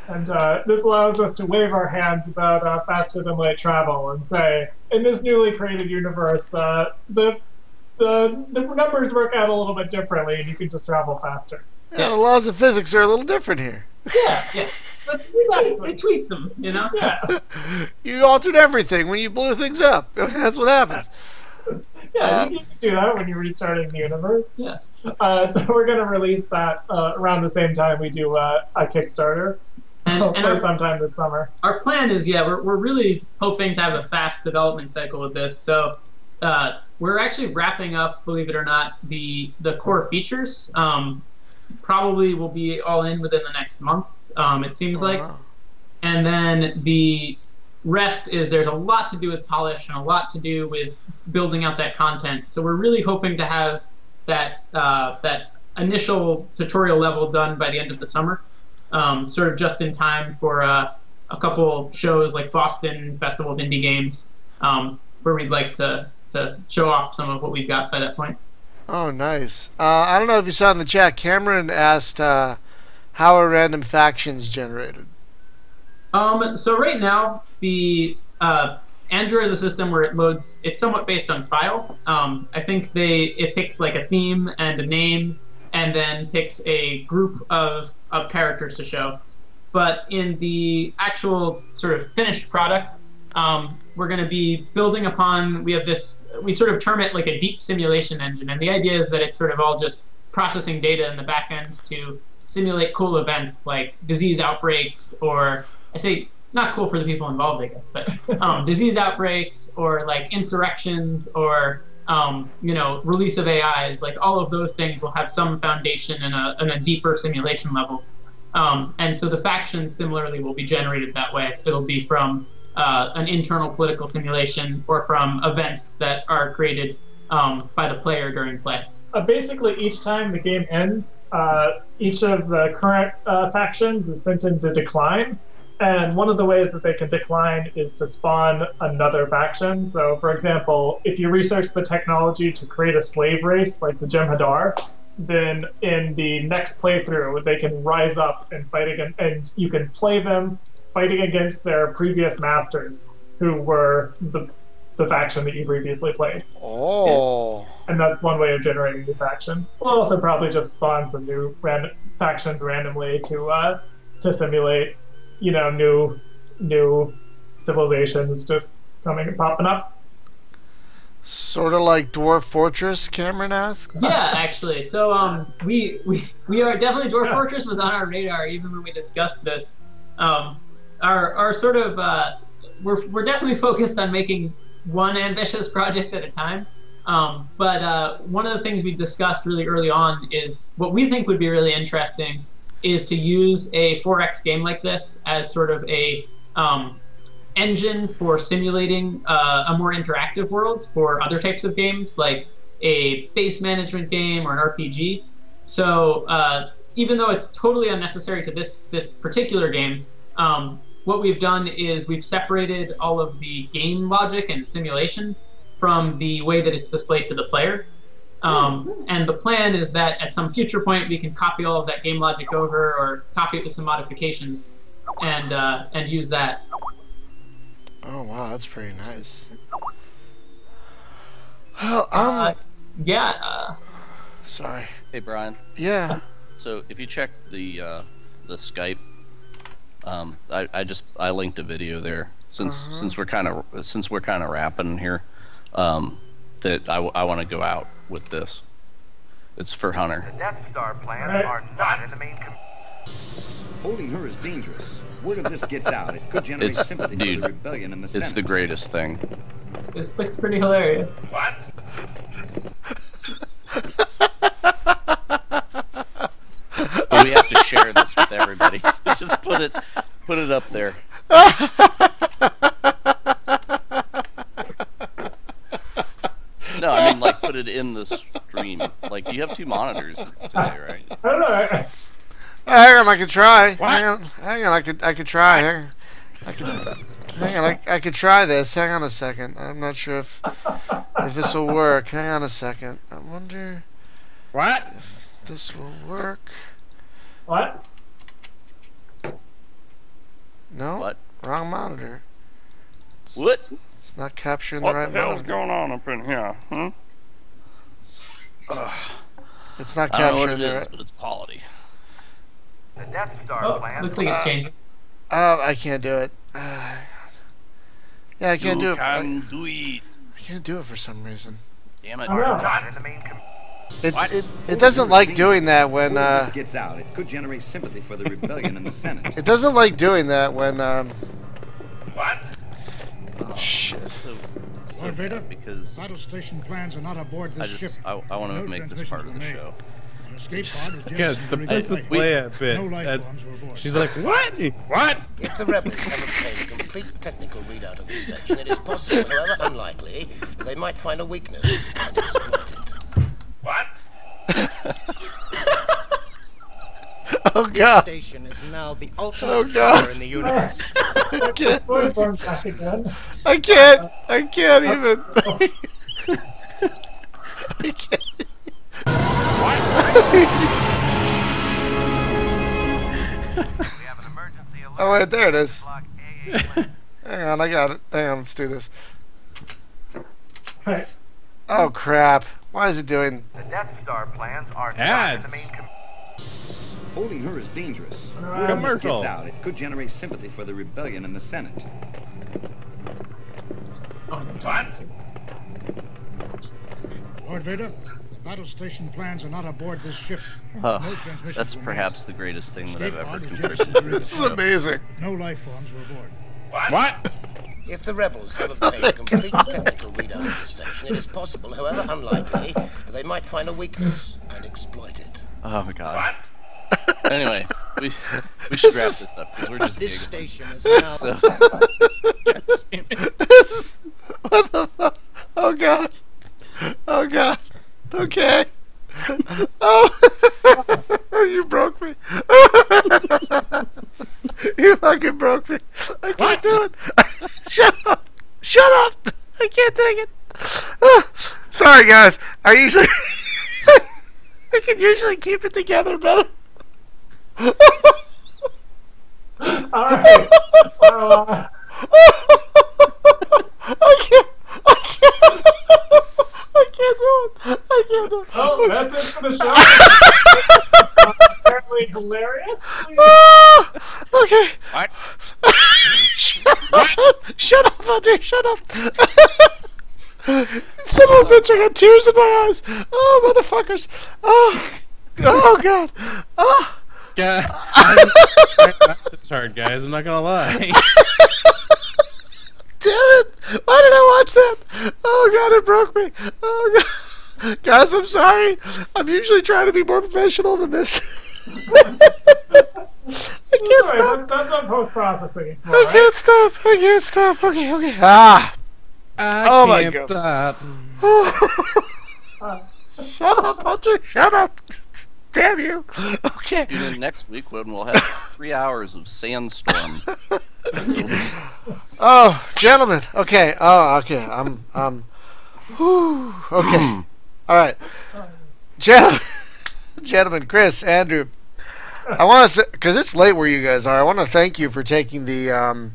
And this allows us to wave our hands about faster than light travel and say, in this newly created universe, the numbers work out a little bit differently, and you can just travel faster. Yeah, the laws of physics are a little different here. Yeah. They tweak them, Yeah. You altered everything when you blew things up. That's what happens. Yeah, you can do that when you're restarting the universe. Yeah. So we're going to release that around the same time we do a Kickstarter. Hopefully sometime this summer. Our plan is, we're really hoping to have a fast development cycle with this. So we're actually wrapping up, believe it or not, the core features. Probably will be all in within the next month, it seems like. Wow. And then the rest is there's a lot to do with polish and a lot to do with building out that content. So we're really hoping to have that initial tutorial level done by the end of the summer. Sort of just in time for a couple shows like Boston Festival of Indie Games, where we'd like to show off some of what we've got by that point. Oh, nice. I don't know if you saw in the chat, Cameron asked how are random factions generated? So right now, the Android is a system where it loads, it's somewhat based on file. I think it picks like a theme and a name, and then picks a group of characters to show. But in the actual sort of finished product, we're going to be building upon, we sort of term it like a deep simulation engine. And the idea is that it's sort of all just processing data in the back end to simulate cool events like disease outbreaks, or I say not cool for the people involved, I guess, but disease outbreaks or like insurrections or release of AIs, like all of those things will have some foundation in a deeper simulation level. And so the factions similarly will be generated that way. It'll be from an internal political simulation or from events that are created by the player during play. Basically, each time the game ends, each of the current factions is sent into decline. And one of the ways that they can decline is to spawn another faction. So, for example, if you research the technology to create a slave race like the Jem'Hadar, then in the next playthrough, they can rise up and fight against, and you can play them fighting against their previous masters, who were the faction that you previously played. Oh. And that's one way of generating new factions. We'll also probably just spawn some new factions randomly to simulate, new civilizations just coming and popping up. Sort of like Dwarf Fortress, Cameron asked? Yeah, actually. So we are definitely Dwarf Fortress was on our radar even when we discussed this. Our sort of we're definitely focused on making one ambitious project at a time. But one of the things we discussed really early on is what we think would be really interesting is to use a 4X game like this as sort of a engine for simulating a more interactive world for other types of games, like a base management game or an RPG. So even though it's totally unnecessary to this particular game, what we've done is we've separated all of the game logic and simulation from the way that it's displayed to the player. And the plan is that at some future point we can copy all of that game logic over or copy it with some modifications and use that. Oh wow, that's pretty nice. Well, sorry. Hey Brian. Yeah. So if you check the Skype, I linked a video there since we're kind of wrapping here. That I want to go out with this. It's for Hunter. The Death Star plans are not in the main. Holding her is dangerous. Word of this gets out, it could generate sympathy for the rebellion in the Senate. It's the greatest thing. This looks pretty hilarious. What? But we have to share this with everybody. So just put it up there. No, I mean like put it in the stream. Like you have 2 monitors today, right? I don't know. Hang on, I could try. What? Hang on, I could try. Hang on, I could try this. Hang on a second. I'm not sure if this will work. Hang on a second. I wonder What? if this will work. What? No. What? Wrong monitor. What? It's not capturing What the right the hell's monitor. going on up in here? It's not I don't know what capturing it the is, right. but it's quality. The Death Star Oh, plans. looks like it's changing. Oh, I can't do it. Yeah, I can't do it. Can do it. I can't do it for some reason. Damn it. I don't know. Not in the main. It doesn't like doing that when Word of this gets out, it could generate sympathy for the rebellion in the Senate. it doesn't like doing that when What? shit. So Lord Vader, because battle station plans are not aboard this ship. I want to make this part of the show. An escape pod was Yeah, jettisoned the to Princess reconfirm. Leia bit. No life bombs were aboard. She's like, what? What? If the rebels have obtained a complete technical readout of the station, it is possible, however unlikely, that they might find a weakness and exploit it. What? Oh The god. station is now the ultimate Oh, God. power in the universe. I can't. Voidborne back again. I can't even. I can't. We have an emergency alert. Oh wait, there it is. Block AA plan. Hang on, I got it. Hang on, let's do this. Right. Oh crap! Why is it doing? The Death Star plans are not in the Ads. main. Holding her is dangerous. Word of this Commercial. gets out, it could generate sympathy for the rebellion in the Senate. Oh, What? Lord Vader, Battle station plans are not aboard this ship. Oh, No transmissions that's were made. perhaps the greatest thing that I've Escape ever pod is contributed. jettisoned through the This is tunnel. amazing. No life forms were aboard. What? If the rebels have obtained a complete technical readout of the station, it is possible, however unlikely, that they might find a weakness and exploit it. Oh my god. Anyway, we should wrap this up because we're just This giggling. station is now. This is what the fuck? Oh god. Oh god. Okay. Oh, you broke me. You fucking broke me. I can't do it. Shut up. Shut up. I can't take it. Sorry, guys. I can usually keep it together better. All right. I can't do it. Oh, that's it for the show. Apparently hilarious. Okay. What? Shut up, Andre. Shut up. Son of a bitch, I got tears in my eyes. Oh, motherfuckers. Oh God. Oh. Yeah. It's hard, guys. I'm not gonna lie. Damn it! Why did I watch that? Oh God, it broke me. Oh God. Guys, I'm sorry. I'm usually trying to be more professional than this. I can't stop. That's what post-processing is for, I right? can't stop. I can't stop. Okay, okay. Ah. I my can't God. stop. Shut up, Hunter. Shut up. Damn you. Okay. Tune in next week when we'll have 3 hours of sandstorm. Oh, gentlemen. Okay. Oh, okay. Whew. Okay. All right. Gentlemen, Chris, Andrew, I want to, because it's late where you guys are, I want to thank you for taking the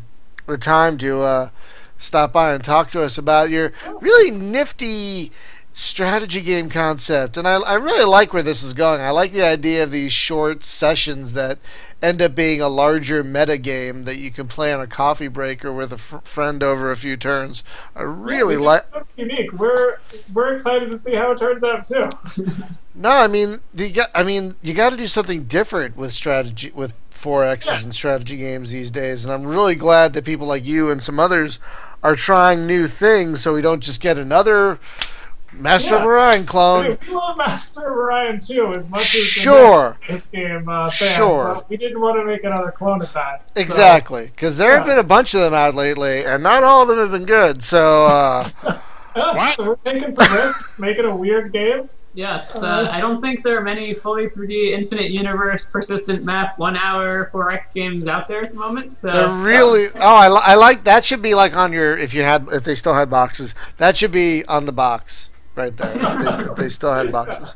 time to stop by and talk to us about your really nifty strategy game concept. And I really like where this is going. I like the idea of these short sessions that end up being a larger meta game that you can play on a coffee break or with a friend over a few turns. I really like. Unique. We're excited to see how it turns out too. No, I mean you got to do something different with strategy, with 4Xs and strategy games these days. And I'm really glad that people like you and some others are trying new things, so we don't just get another Master of Orion clone. We love Master of Orion too, as much as this game fan. Sure. But we didn't want to make another clone of that. Exactly, because there have been a bunch of them out lately, and not all of them have been good. So, so we're taking some risks, making a weird game. Yeah, I don't think there are many fully 3D infinite universe persistent map 1 hour 4X games out there at the moment. So they're really. I like that. Should be like on your if they still had boxes. That should be on the box. Right there, if they still had boxes.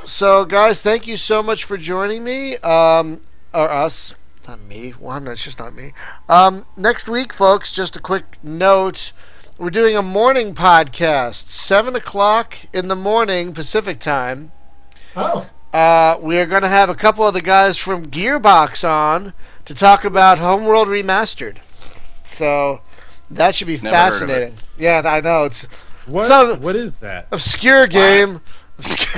So, guys, thank you so much for joining me, or us, not me. Well, it's just not me. Next week, folks, just a quick note: we're doing a morning podcast, 7 o'clock in the morning Pacific time. Oh. We are going to have a couple of the guys from Gearbox on to talk about Homeworld Remastered. So that should be fascinating. Yeah, I know it's. What is that? Obscure game. Fuck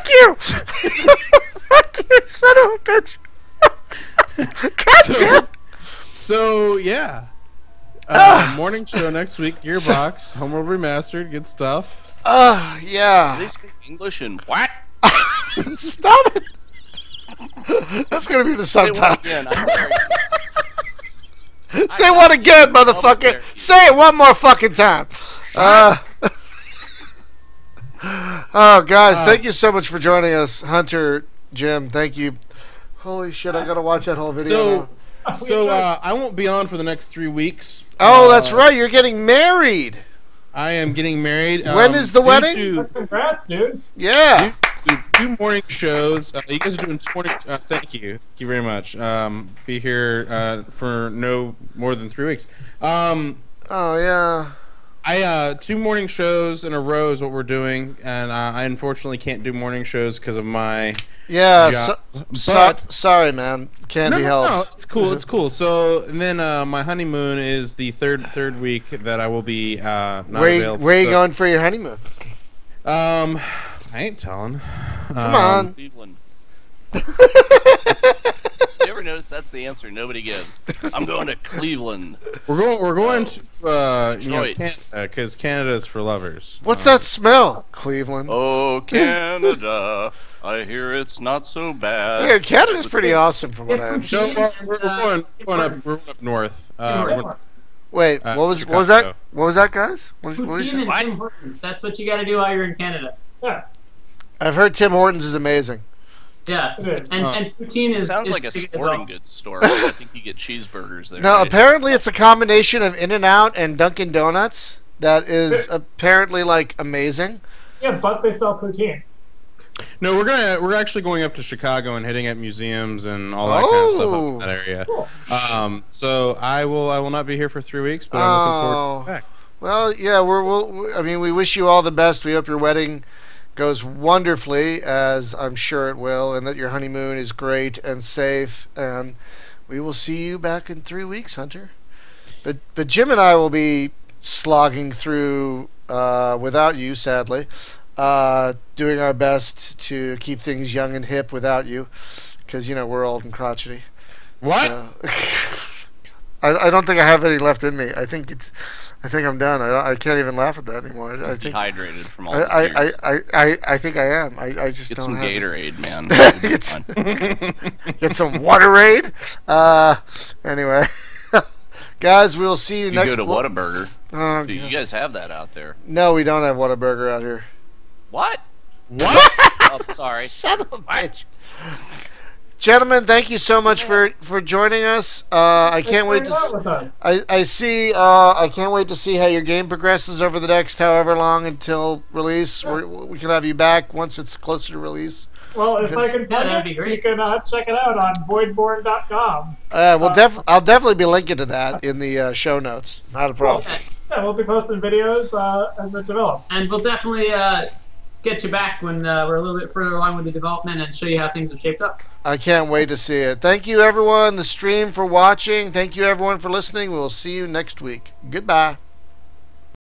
you! Fuck you, son of a bitch! God damn! So yeah. Morning show next week, Gearbox, Homeworld Remastered, good stuff. Yeah. Do they speak English and what? Stop it! That's gonna be the subtitle. Say what again, motherfucker? Say it one more fucking time. Oh, guys, thank you so much for joining us, Hunter, Jim. Thank you. Holy shit, I gotta watch that whole video. So I won't be on for the next 3 weeks. Oh, that's right. You're getting married. I am getting married. When is the wedding? Congrats, dude. Yeah. Do 2 morning shows. You guys are doing 2 morning. Thank you. Thank you very much. Be here for no more than 3 weeks. Oh yeah. 2 morning shows in a row is what we're doing, and I unfortunately can't do morning shows because of my Yeah, but sorry, man. Can't be helped. No, it's cool. It's cool. So and then my honeymoon is the third week that I will be not available. Where are you going for your honeymoon? I ain't telling. Come on. Cleveland. You ever notice that's the answer nobody gives? I'm going to Cleveland. We're going to Canada, because Canada is for lovers. What's that smell? Cleveland. Oh, Canada. I hear it's not so bad. Yeah, Canada's pretty awesome from what I No, understand. we're going up north. Wait, what was that? What was that, guys? What did you Poutine say? and Tim Hortons. That's what you got to do while you're in Canada. Yeah. I've heard Tim Hortons is amazing. Yeah, and poutine is sounds like a big as sporting well. goods store. I think you get cheeseburgers there. No, right? apparently it's a combination of In-N-Out and Dunkin' Donuts that is apparently like amazing. Yeah, but they sell poutine. No, we're actually going up to Chicago and hitting at museums and all that kind of stuff up in that area. Cool. So I will not be here for 3 weeks, but I'm looking forward to back. Well, yeah, I mean, we wish you all the best. We hope your wedding goes wonderfully, as I'm sure it will, and that your honeymoon is great and safe. And we will see you back in 3 weeks, Hunter. But Jim and I will be slogging through without you, sadly, doing our best to keep things young and hip without you, because we're old and crotchety. What? So, I don't think I have any left in me. I think I'm done. I can't even laugh at that anymore. I think dehydrated from all the tears. I think I am. I just Get don't some have Gatorade, man. Get some Waterade. Anyway, guys, we'll see you next. Go to Whataburger. Oh, Dude, you guys have that out there. No, we don't have Whataburger out here. What? Oh, sorry. Son of a bitch. Gentlemen, thank you so much for joining us. I can't wait to. I can't wait to see how your game progresses over the next however long until release. We can have you back once it's closer to release. Well, if I can plug that'd be great. you can check it out on voidborne.com. I'll definitely be linking to that in the show notes. Not a problem. Yeah, we'll be posting videos as it develops. And we'll definitely get you back when we're a little bit further along with the development and show you how things have shaped up. I can't wait to see it. Thank you, everyone, the stream, for watching. Thank you, everyone, for listening. We'll see you next week. Goodbye.